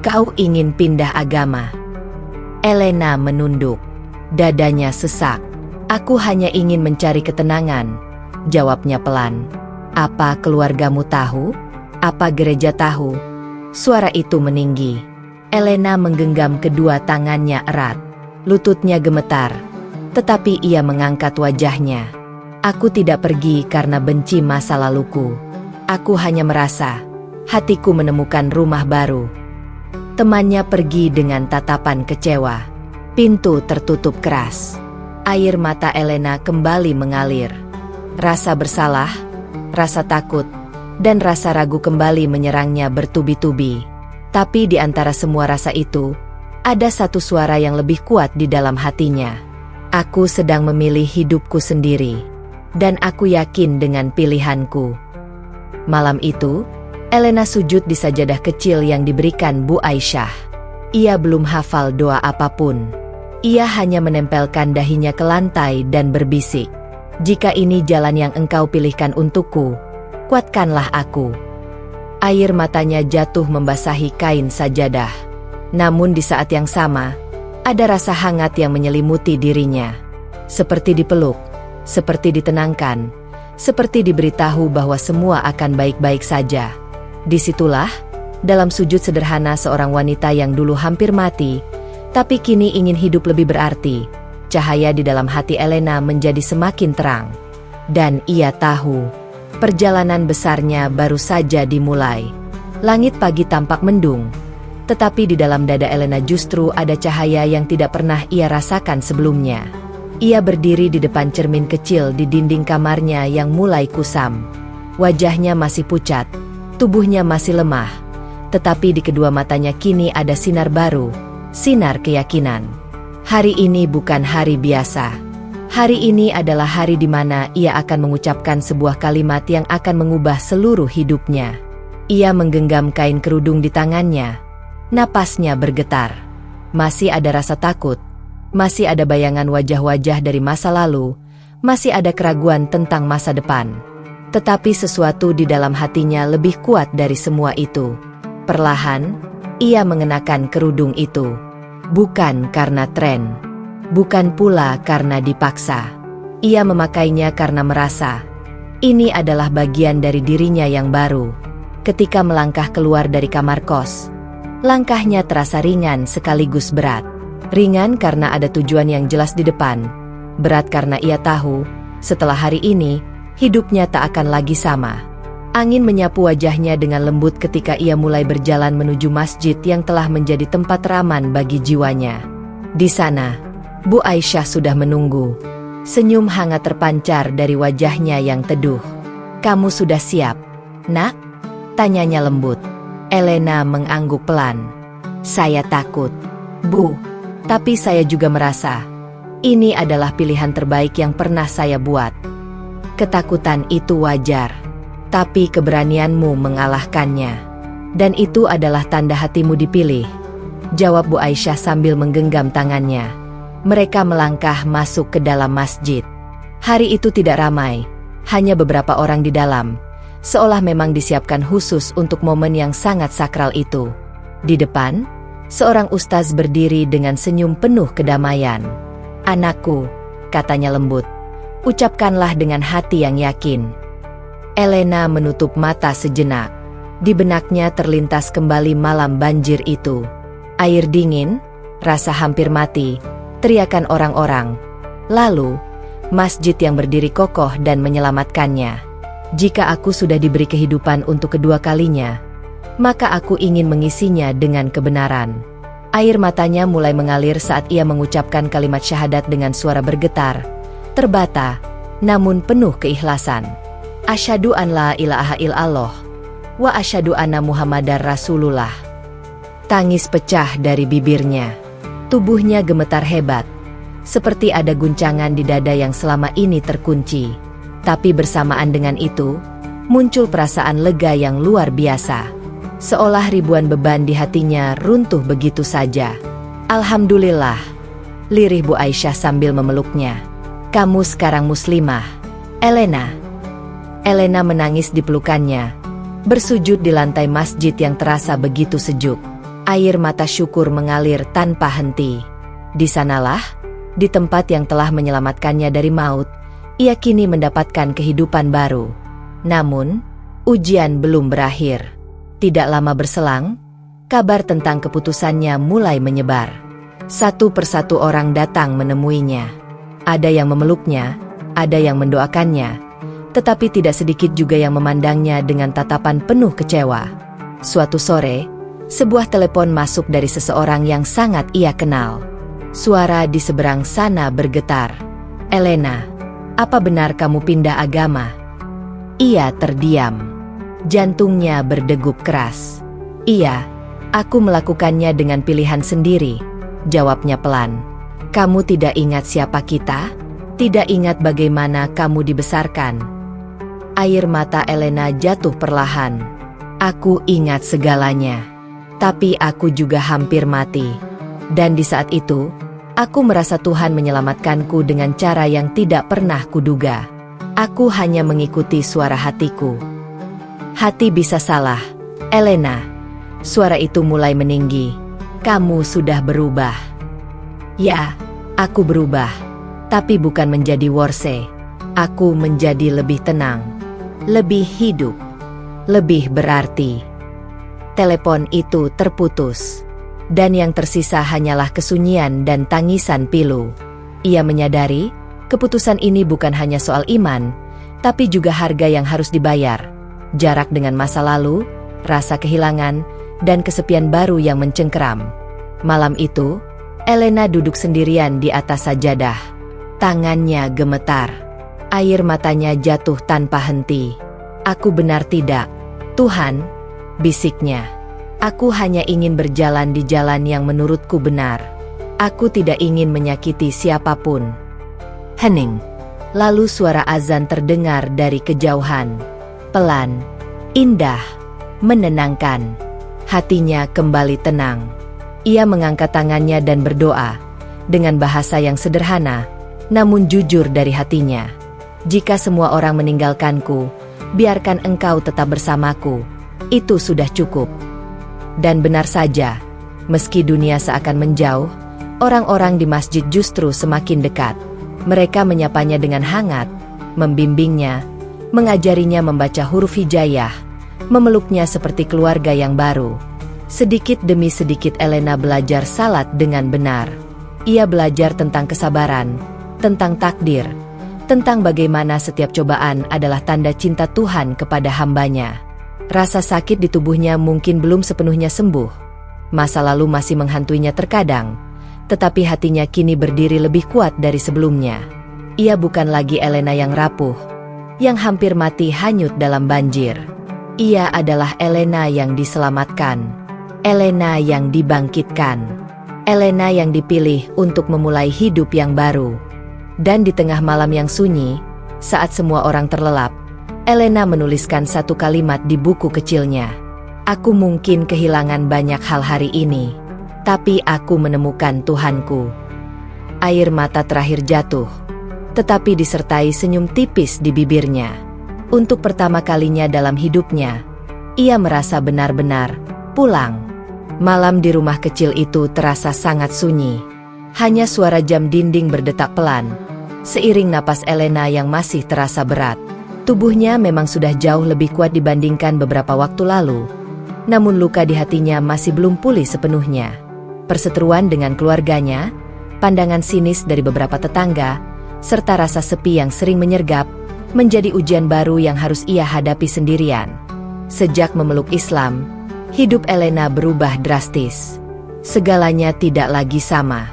Kau ingin pindah agama?" Elena menunduk. Dadanya sesak. "Aku hanya ingin mencari ketenangan," jawabnya pelan. "Apa keluargamu tahu? Apa gereja tahu?" Suara itu meninggi. Elena menggenggam kedua tangannya erat. Lututnya gemetar. Tetapi ia mengangkat wajahnya. "Aku tidak pergi karena benci masa laluku. Aku hanya merasa hatiku menemukan rumah baru." Temannya pergi dengan tatapan kecewa. Pintu tertutup keras. Air mata Elena kembali mengalir. Rasa bersalah, rasa takut, dan rasa ragu kembali menyerangnya bertubi-tubi. Tapi di antara semua rasa itu, ada satu suara yang lebih kuat di dalam hatinya. "Aku sedang memilih hidupku sendiri, dan aku yakin dengan pilihanku." Malam itu, Elena sujud di sajadah kecil yang diberikan Bu Aisyah. Ia belum hafal doa apapun. Ia hanya menempelkan dahinya ke lantai dan berbisik, "Jika ini jalan yang engkau pilihkan untukku, kuatkanlah aku." Air matanya jatuh membasahi kain sajadah. Namun di saat yang sama, ada rasa hangat yang menyelimuti dirinya. Seperti dipeluk, seperti ditenangkan, seperti diberitahu bahwa semua akan baik-baik saja. Disitulah, dalam sujud sederhana seorang wanita yang dulu hampir mati, tapi kini ingin hidup lebih berarti, cahaya di dalam hati Elena menjadi semakin terang. Dan ia tahu, perjalanan besarnya baru saja dimulai. Langit pagi tampak mendung, tetapi di dalam dada Elena justru ada cahaya yang tidak pernah ia rasakan sebelumnya. Ia berdiri di depan cermin kecil di dinding kamarnya yang mulai kusam. Wajahnya masih pucat, tubuhnya masih lemah, tetapi di kedua matanya kini ada sinar baru, sinar keyakinan. Hari ini bukan hari biasa. Hari ini adalah hari di mana ia akan mengucapkan sebuah kalimat yang akan mengubah seluruh hidupnya. Ia menggenggam kain kerudung di tangannya. Napasnya bergetar. Masih ada rasa takut. Masih ada bayangan wajah-wajah dari masa lalu. Masih ada keraguan tentang masa depan. Tetapi sesuatu di dalam hatinya lebih kuat dari semua itu. Perlahan, ia mengenakan kerudung itu. Bukan karena tren. Bukan pula karena dipaksa. Ia memakainya karena merasa ini adalah bagian dari dirinya yang baru. Ketika melangkah keluar dari kamar kos, langkahnya terasa ringan sekaligus berat. Ringan karena ada tujuan yang jelas di depan. Berat karena ia tahu, setelah hari ini, hidupnya tak akan lagi sama. Angin menyapu wajahnya dengan lembut ketika ia mulai berjalan menuju masjid yang telah menjadi tempat aman bagi jiwanya. Di sana, Bu Aisyah sudah menunggu. Senyum hangat terpancar dari wajahnya yang teduh. "Kamu sudah siap, Nak?" tanyanya lembut. Elena mengangguk pelan. "Saya takut, Bu. Tapi saya juga merasa ini adalah pilihan terbaik yang pernah saya buat." "Ketakutan itu wajar. Tapi keberanianmu mengalahkannya. Dan itu adalah tanda hatimu dipilih," jawab Bu Aisyah sambil menggenggam tangannya. Mereka melangkah masuk ke dalam masjid. Hari itu tidak ramai, hanya beberapa orang di dalam, seolah memang disiapkan khusus untuk momen yang sangat sakral itu. Di depan, seorang ustaz berdiri dengan senyum penuh kedamaian. "Anakku," katanya lembut, "ucapkanlah dengan hati yang yakin." Elena menutup mata sejenak. Di benaknya terlintas kembali malam banjir itu. Air dingin, rasa hampir mati, teriakan orang-orang. Lalu, masjid yang berdiri kokoh dan menyelamatkannya. Jika aku sudah diberi kehidupan untuk kedua kalinya, maka aku ingin mengisinya dengan kebenaran. Air matanya mulai mengalir saat ia mengucapkan kalimat syahadat dengan suara bergetar, terbata, namun penuh keikhlasan. Asyhadu an la ilaha illallah, wa asyhadu anna Muhammadar Rasulullah. Tangis pecah dari bibirnya. Tubuhnya gemetar hebat, seperti ada guncangan di dada yang selama ini terkunci. Tapi bersamaan dengan itu, muncul perasaan lega yang luar biasa. Seolah ribuan beban di hatinya runtuh begitu saja. Alhamdulillah, lirih Bu Aisyah sambil memeluknya. Kamu sekarang muslimah, Elena. Elena menangis di pelukannya, bersujud di lantai masjid yang terasa begitu sejuk. Air mata syukur mengalir tanpa henti. Di sanalah, di tempat yang telah menyelamatkannya dari maut, ia kini mendapatkan kehidupan baru. Namun, ujian belum berakhir. Tidak lama berselang, kabar tentang keputusannya mulai menyebar. Satu persatu orang datang menemuinya. Ada yang memeluknya, ada yang mendoakannya, tetapi tidak sedikit juga yang memandangnya dengan tatapan penuh kecewa. Suatu sore, sebuah telepon masuk dari seseorang yang sangat ia kenal. Suara di seberang sana bergetar. Elena, apa benar kamu pindah agama? Ia terdiam. Jantungnya berdegup keras. Iya, aku melakukannya dengan pilihan sendiri, jawabnya pelan. Kamu tidak ingat siapa kita? Tidak ingat bagaimana kamu dibesarkan? Air mata Elena jatuh perlahan. Aku ingat segalanya. Tapi aku juga hampir mati. Dan di saat itu, aku merasa Tuhan menyelamatkanku dengan cara yang tidak pernah kuduga. Aku hanya mengikuti suara hatiku. Hati bisa salah, Elena. Suara itu mulai meninggi. Kamu sudah berubah. Ya, aku berubah. Tapi bukan menjadi worse. Aku menjadi lebih tenang, lebih hidup, lebih berarti. Telepon itu terputus, dan yang tersisa hanyalah kesunyian dan tangisan pilu. Ia menyadari, keputusan ini bukan hanya soal iman, tapi juga harga yang harus dibayar. Jarak dengan masa lalu, rasa kehilangan, dan kesepian baru yang mencengkeram. Malam itu, Elena duduk sendirian di atas sajadah. Tangannya gemetar. Air matanya jatuh tanpa henti. Aku benar tidak, Tuhan, bisiknya. Aku hanya ingin berjalan di jalan yang menurutku benar. Aku tidak ingin menyakiti siapapun. Hening. Lalu suara azan terdengar dari kejauhan. Pelan, indah, menenangkan. Hatinya kembali tenang. Ia mengangkat tangannya dan berdoa, dengan bahasa yang sederhana, namun jujur dari hatinya. Jika semua orang meninggalkanku, biarkan engkau tetap bersamaku. Itu sudah cukup. Dan benar saja, meski dunia seakan menjauh, orang-orang di masjid justru semakin dekat. Mereka menyapanya dengan hangat, membimbingnya, mengajarinya membaca huruf hijayah, memeluknya seperti keluarga yang baru. Sedikit demi sedikit Elena belajar salat dengan benar. Ia belajar tentang kesabaran, tentang takdir, tentang bagaimana setiap cobaan adalah tanda cinta Tuhan kepada hambanya. Rasa sakit di tubuhnya mungkin belum sepenuhnya sembuh. Masa lalu masih menghantuinya terkadang, tetapi hatinya kini berdiri lebih kuat dari sebelumnya. Ia bukan lagi Elena yang rapuh, yang hampir mati hanyut dalam banjir. Ia adalah Elena yang diselamatkan, Elena yang dibangkitkan, Elena yang dipilih untuk memulai hidup yang baru. Dan di tengah malam yang sunyi, saat semua orang terlelap, Elena menuliskan satu kalimat di buku kecilnya. Aku mungkin kehilangan banyak hal hari ini, tapi aku menemukan Tuhanku. Air mata terakhir jatuh, tetapi disertai senyum tipis di bibirnya. Untuk pertama kalinya dalam hidupnya, ia merasa benar-benar pulang. Malam di rumah kecil itu terasa sangat sunyi. Hanya suara jam dinding berdetak pelan, seiring napas Elena yang masih terasa berat. Tubuhnya memang sudah jauh lebih kuat dibandingkan beberapa waktu lalu, namun luka di hatinya masih belum pulih sepenuhnya. Perseteruan dengan keluarganya, pandangan sinis dari beberapa tetangga, serta rasa sepi yang sering menyergap, menjadi ujian baru yang harus ia hadapi sendirian. Sejak memeluk Islam, hidup Elena berubah drastis. Segalanya tidak lagi sama.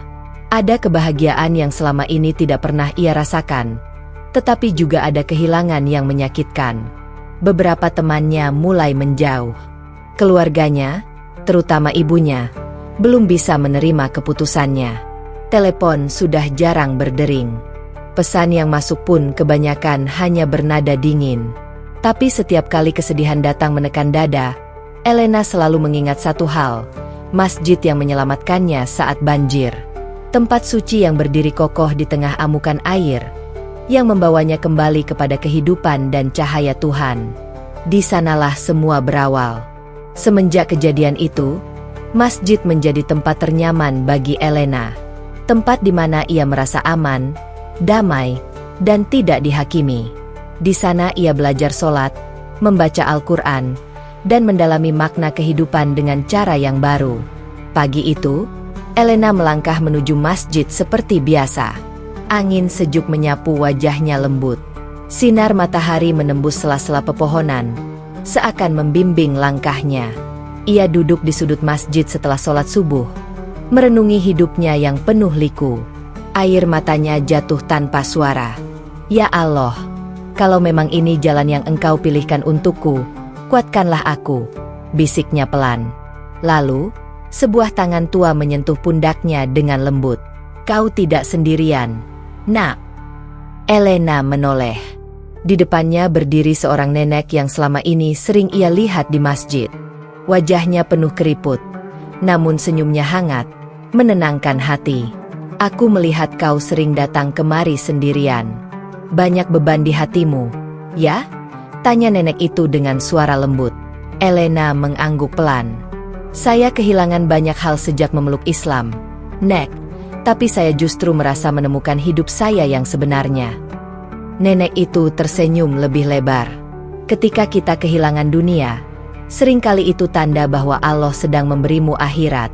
Ada kebahagiaan yang selama ini tidak pernah ia rasakan, tetapi juga ada kehilangan yang menyakitkan. Beberapa temannya mulai menjauh. Keluarganya, terutama ibunya, belum bisa menerima keputusannya. Telepon sudah jarang berdering. Pesan yang masuk pun kebanyakan hanya bernada dingin. Tapi setiap kali kesedihan datang menekan dada, Elena selalu mengingat satu hal, masjid yang menyelamatkannya saat banjir. Tempat suci yang berdiri kokoh di tengah amukan air, yang membawanya kembali kepada kehidupan dan cahaya Tuhan. Di sanalah semua berawal. Semenjak kejadian itu, masjid menjadi tempat ternyaman bagi Elena. Tempat di mana ia merasa aman, damai, dan tidak dihakimi. Di sana ia belajar sholat, membaca Al-Quran, dan mendalami makna kehidupan dengan cara yang baru. Pagi itu, Elena melangkah menuju masjid seperti biasa. Angin sejuk menyapu wajahnya lembut. Sinar matahari menembus sela-sela pepohonan, seakan membimbing langkahnya. Ia duduk di sudut masjid setelah sholat subuh, merenungi hidupnya yang penuh liku. Air matanya jatuh tanpa suara. Ya Allah, kalau memang ini jalan yang Engkau pilihkan untukku, kuatkanlah aku, bisiknya pelan. Lalu, sebuah tangan tua menyentuh pundaknya dengan lembut. Kau tidak sendirian, Nak. Elena menoleh. Di depannya berdiri seorang nenek yang selama ini sering ia lihat di masjid. Wajahnya penuh keriput, namun senyumnya hangat, menenangkan hati. Aku melihat kau sering datang kemari sendirian. Banyak beban di hatimu, ya? Tanya nenek itu dengan suara lembut. Elena mengangguk pelan. Saya kehilangan banyak hal sejak memeluk Islam, Nek, tapi saya justru merasa menemukan hidup saya yang sebenarnya. Nenek itu tersenyum lebih lebar. Ketika kita kehilangan dunia, seringkali itu tanda bahwa Allah sedang memberimu akhirat,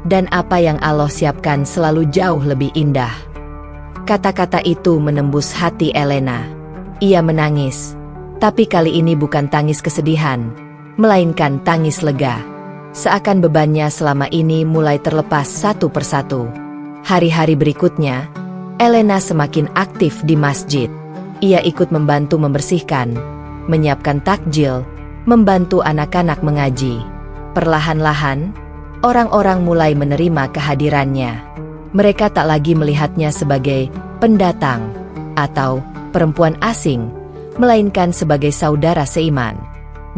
dan apa yang Allah siapkan selalu jauh lebih indah. Kata-kata itu menembus hati Elena. Ia menangis, tapi kali ini bukan tangis kesedihan, melainkan tangis lega. Seakan bebannya selama ini mulai terlepas satu persatu. Hari-hari berikutnya, Elena semakin aktif di masjid. Ia ikut membantu membersihkan, menyiapkan takjil, membantu anak-anak mengaji. Perlahan-lahan, orang-orang mulai menerima kehadirannya. Mereka tak lagi melihatnya sebagai pendatang atau perempuan asing, melainkan sebagai saudara seiman.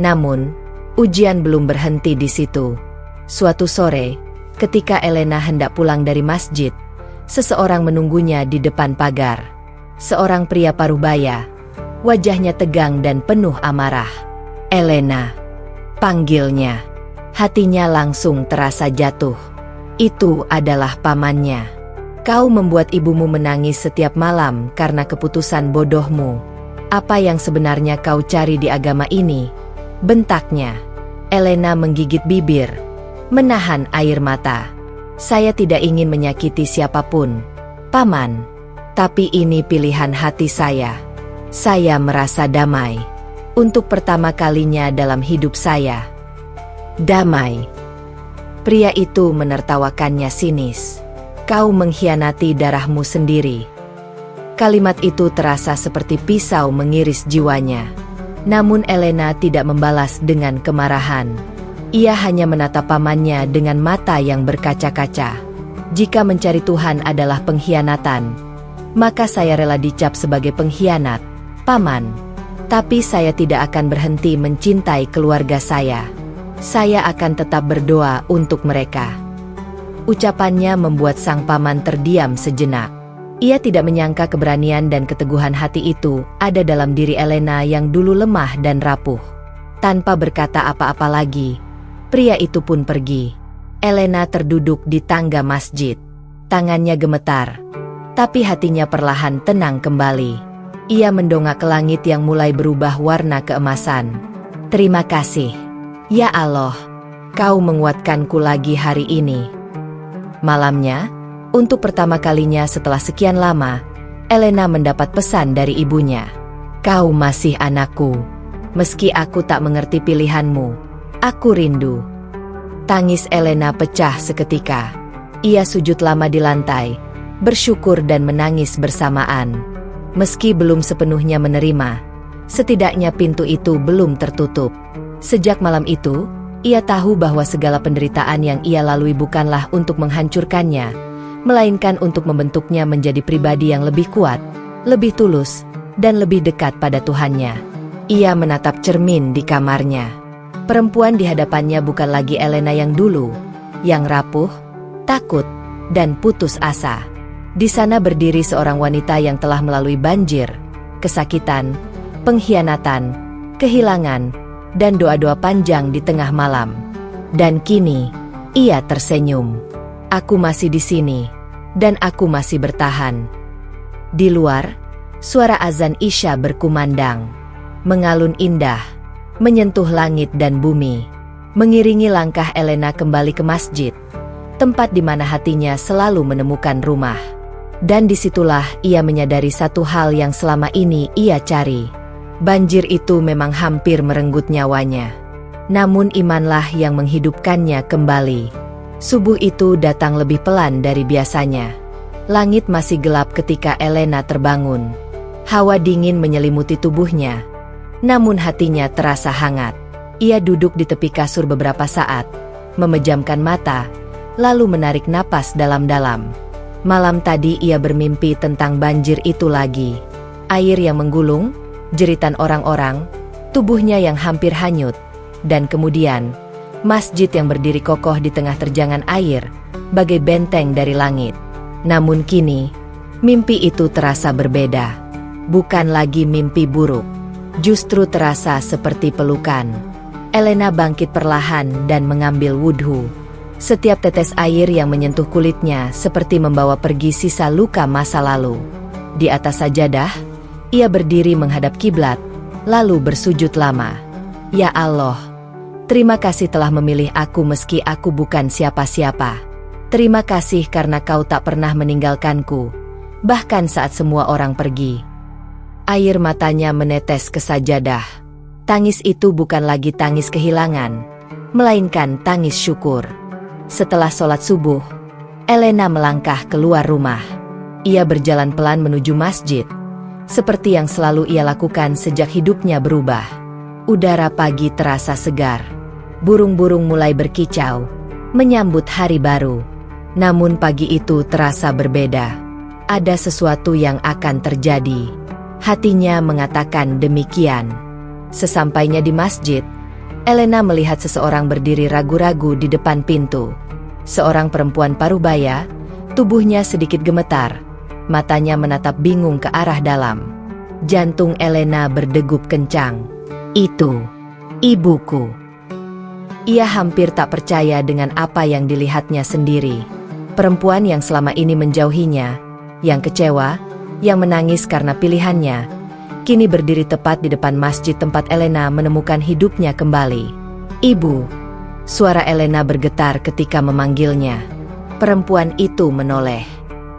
Namun, ujian belum berhenti di situ. Suatu sore, ketika Elena hendak pulang dari masjid, seseorang menunggunya di depan pagar. Seorang pria parubaya, wajahnya tegang dan penuh amarah. Elena, panggilnya. Hatinya langsung terasa jatuh. Itu adalah pamannya. Kau membuat ibumu menangis setiap malam karena keputusan bodohmu. Apa yang sebenarnya kau cari di agama ini? Bentaknya. Elena menggigit bibir, menahan air mata. Saya tidak ingin menyakiti siapapun, Paman. Tapi ini pilihan hati saya. Saya merasa damai. Untuk pertama kalinya dalam hidup saya. Damai. Pria itu menertawakannya sinis. Kau mengkhianati darahmu sendiri. Kalimat itu terasa seperti pisau mengiris jiwanya. Namun Elena tidak membalas dengan kemarahan. Ia hanya menatap pamannya dengan mata yang berkaca-kaca. Jika mencari Tuhan adalah pengkhianatan, maka saya rela dicap sebagai pengkhianat, Paman. Tapi saya tidak akan berhenti mencintai keluarga saya. Saya akan tetap berdoa untuk mereka. Ucapannya membuat sang paman terdiam sejenak. Ia tidak menyangka keberanian dan keteguhan hati itu ada dalam diri Elena yang dulu lemah dan rapuh. Tanpa berkata apa-apa lagi, pria itu pun pergi. Elena terduduk di tangga masjid. Tangannya gemetar, tapi hatinya perlahan tenang kembali. Ia mendongak ke langit yang mulai berubah warna keemasan. Terima kasih. Ya Allah, kau menguatkanku lagi hari ini. Malamnya, untuk pertama kalinya setelah sekian lama, Elena mendapat pesan dari ibunya. Kau masih anakku. Meski aku tak mengerti pilihanmu, aku rindu. Tangis Elena pecah seketika. Ia sujud lama di lantai, bersyukur dan menangis bersamaan. Meski belum sepenuhnya menerima, setidaknya pintu itu belum tertutup. Sejak malam itu, ia tahu bahwa segala penderitaan yang ia lalui bukanlah untuk menghancurkannya, melainkan untuk membentuknya menjadi pribadi yang lebih kuat, lebih tulus, dan lebih dekat pada Tuhannya. Ia menatap cermin di kamarnya. Perempuan di hadapannya bukan lagi Elena yang dulu, yang rapuh, takut, dan putus asa. Di sana berdiri seorang wanita yang telah melalui banjir, kesakitan, pengkhianatan, kehilangan, dan doa-doa panjang di tengah malam. Dan kini, ia tersenyum. Aku masih di sini, dan aku masih bertahan. Di luar, suara azan Isya berkumandang, mengalun indah, menyentuh langit dan bumi, mengiringi langkah Elena kembali ke masjid, tempat di mana hatinya selalu menemukan rumah. Dan disitulah ia menyadari satu hal yang selama ini ia cari. Banjir itu memang hampir merenggut nyawanya. Namun imanlah yang menghidupkannya kembali. Subuh itu datang lebih pelan dari biasanya. Langit masih gelap ketika Elena terbangun. Hawa dingin menyelimuti tubuhnya. Namun hatinya terasa hangat. Ia duduk di tepi kasur beberapa saat, memejamkan mata, lalu menarik napas dalam-dalam. Malam tadi ia bermimpi tentang banjir itu lagi. Air yang menggulung, jeritan orang-orang, tubuhnya yang hampir hanyut, dan kemudian, masjid yang berdiri kokoh di tengah terjangan air, bagai benteng dari langit. Namun kini, mimpi itu terasa berbeda. Bukan lagi mimpi buruk, justru terasa seperti pelukan. Elena bangkit perlahan dan mengambil wudhu. Setiap tetes air yang menyentuh kulitnya seperti membawa pergi sisa luka masa lalu. Di atas sajadah, ia berdiri menghadap kiblat, lalu bersujud lama. Ya Allah, terima kasih telah memilih aku meski aku bukan siapa-siapa. Terima kasih karena kau tak pernah meninggalkanku, bahkan saat semua orang pergi. Air matanya menetes ke sajadah. Tangis itu bukan lagi tangis kehilangan, melainkan tangis syukur. Setelah sholat subuh, Elena melangkah keluar rumah. Ia berjalan pelan menuju masjid, seperti yang selalu ia lakukan sejak hidupnya berubah. Udara pagi terasa segar. Burung-burung mulai berkicau, menyambut hari baru. Namun pagi itu terasa berbeda. Ada sesuatu yang akan terjadi. Hatinya mengatakan demikian. Sesampainya di masjid, Elena melihat seseorang berdiri ragu-ragu di depan pintu. Seorang perempuan parubaya, tubuhnya sedikit gemetar. Matanya menatap bingung ke arah dalam. Jantung Elena berdegup kencang. Itu, ibuku. Ia hampir tak percaya dengan apa yang dilihatnya sendiri. Perempuan yang selama ini menjauhinya, yang kecewa, yang menangis karena pilihannya, kini berdiri tepat di depan masjid tempat Elena menemukan hidupnya kembali. Ibu, suara Elena bergetar ketika memanggilnya. Perempuan itu menoleh.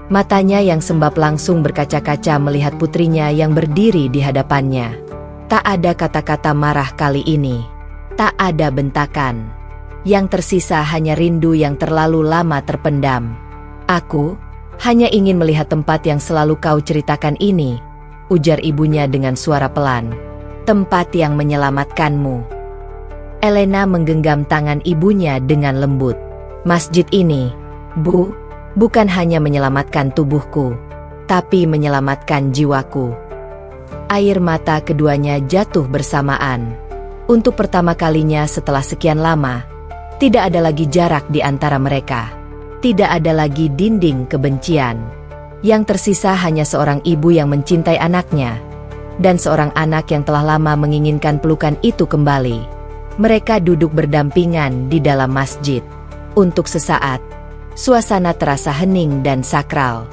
Matanya yang sembab langsung berkaca-kaca melihat putrinya yang berdiri di hadapannya. Tak ada kata-kata marah kali ini. Tak ada bentakan. Yang tersisa hanya rindu yang terlalu lama terpendam. Aku hanya ingin melihat tempat yang selalu kau ceritakan ini, ujar ibunya dengan suara pelan. Tempat yang menyelamatkanmu. Elena menggenggam tangan ibunya dengan lembut. Masjid ini, Bu, bukan hanya menyelamatkan tubuhku, tapi menyelamatkan jiwaku. Air mata keduanya jatuh bersamaan. Untuk pertama kalinya setelah sekian lama, tidak ada lagi jarak di antara mereka. Tidak ada lagi dinding kebencian. Yang tersisa hanya seorang ibu yang mencintai anaknya, dan seorang anak yang telah lama menginginkan pelukan itu kembali. Mereka duduk berdampingan di dalam masjid. Untuk sesaat, suasana terasa hening dan sakral.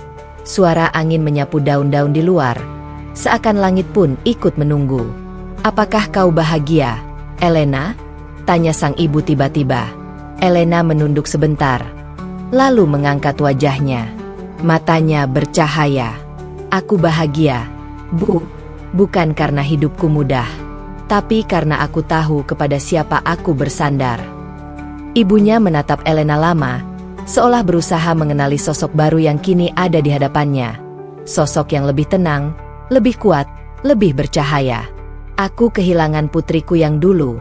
Suara angin menyapu daun-daun di luar, Seakan langit pun ikut menunggu. "Apakah kau bahagia, Elena?" tanya sang ibu tiba-tiba. Elena menunduk sebentar, lalu mengangkat wajahnya. Matanya bercahaya. "Aku bahagia, Bu. Bukan karena hidupku mudah, tapi karena aku tahu kepada siapa aku bersandar." Ibunya menatap Elena lama, seolah berusaha mengenali sosok baru yang kini ada di hadapannya. Sosok yang lebih tenang, lebih kuat, lebih bercahaya. "Aku kehilangan putriku yang dulu,"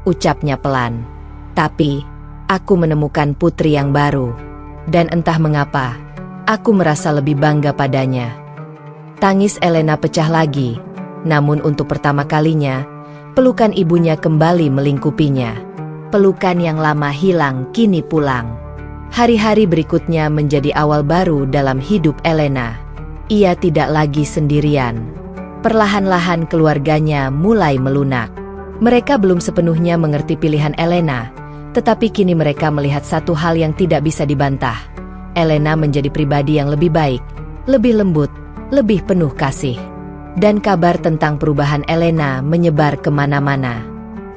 ucapnya pelan. "Tapi, aku menemukan putri yang baru. Dan entah mengapa, aku merasa lebih bangga padanya." Tangis Elena pecah lagi, namun untuk pertama kalinya, pelukan ibunya kembali melingkupinya. Pelukan yang lama hilang kini pulang. Hari-hari berikutnya menjadi awal baru dalam hidup Elena. Ia tidak lagi sendirian. Perlahan-lahan keluarganya mulai melunak. Mereka belum sepenuhnya mengerti pilihan Elena, tetapi kini mereka melihat satu hal yang tidak bisa dibantah. Elena menjadi pribadi yang lebih baik, lebih lembut, lebih penuh kasih. Dan kabar tentang perubahan Elena menyebar kemana-mana.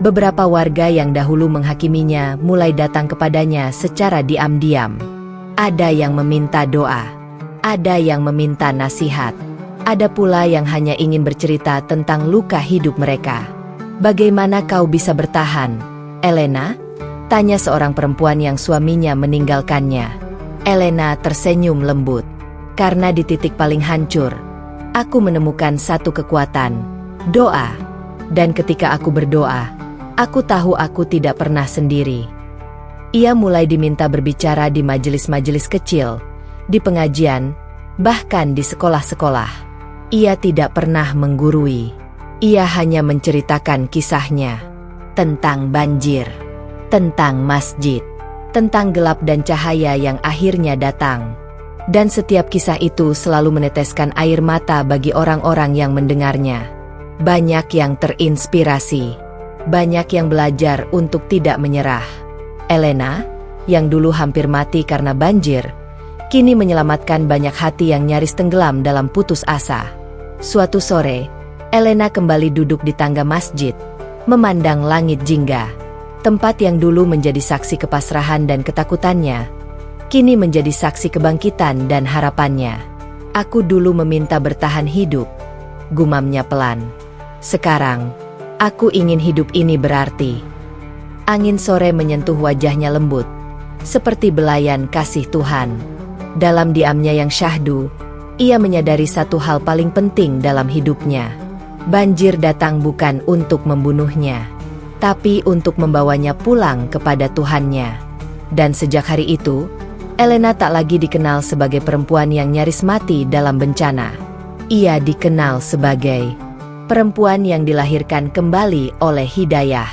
Beberapa warga yang dahulu menghakiminya mulai datang kepadanya secara diam-diam. Ada yang meminta doa, ada yang meminta nasihat, ada pula yang hanya ingin bercerita tentang luka hidup mereka. "Bagaimana kau bisa bertahan, Elena?" tanya seorang perempuan yang suaminya meninggalkannya. Elena tersenyum lembut. "Karena di titik paling hancur, aku menemukan satu kekuatan, doa. Dan ketika aku berdoa, aku tahu aku tidak pernah sendiri." Ia mulai diminta berbicara di majelis-majelis kecil, di pengajian, bahkan di sekolah-sekolah. Ia tidak pernah menggurui. Ia hanya menceritakan kisahnya. Tentang banjir, tentang masjid, tentang gelap dan cahaya yang akhirnya datang. Dan setiap kisah itu selalu meneteskan air mata bagi orang-orang yang mendengarnya. Banyak yang terinspirasi, banyak yang belajar untuk tidak menyerah. Elena, yang dulu hampir mati karena banjir, kini menyelamatkan banyak hati yang nyaris tenggelam dalam putus asa. Suatu sore, Elena kembali duduk di tangga masjid, memandang langit jingga. Tempat yang dulu menjadi saksi kepasrahan dan ketakutannya, kini menjadi saksi kebangkitan dan harapannya. "Aku dulu meminta bertahan hidup," gumamnya pelan. "Sekarang, aku ingin hidup ini berarti." Angin sore menyentuh wajahnya lembut, seperti belayan kasih Tuhan. Dalam diamnya yang syahdu, ia menyadari satu hal paling penting dalam hidupnya. Banjir datang bukan untuk membunuhnya, tapi untuk membawanya pulang kepada Tuhannya. Dan sejak hari itu, Elena tak lagi dikenal sebagai perempuan yang nyaris mati dalam bencana. Ia dikenal sebagai perempuan yang dilahirkan kembali oleh hidayah.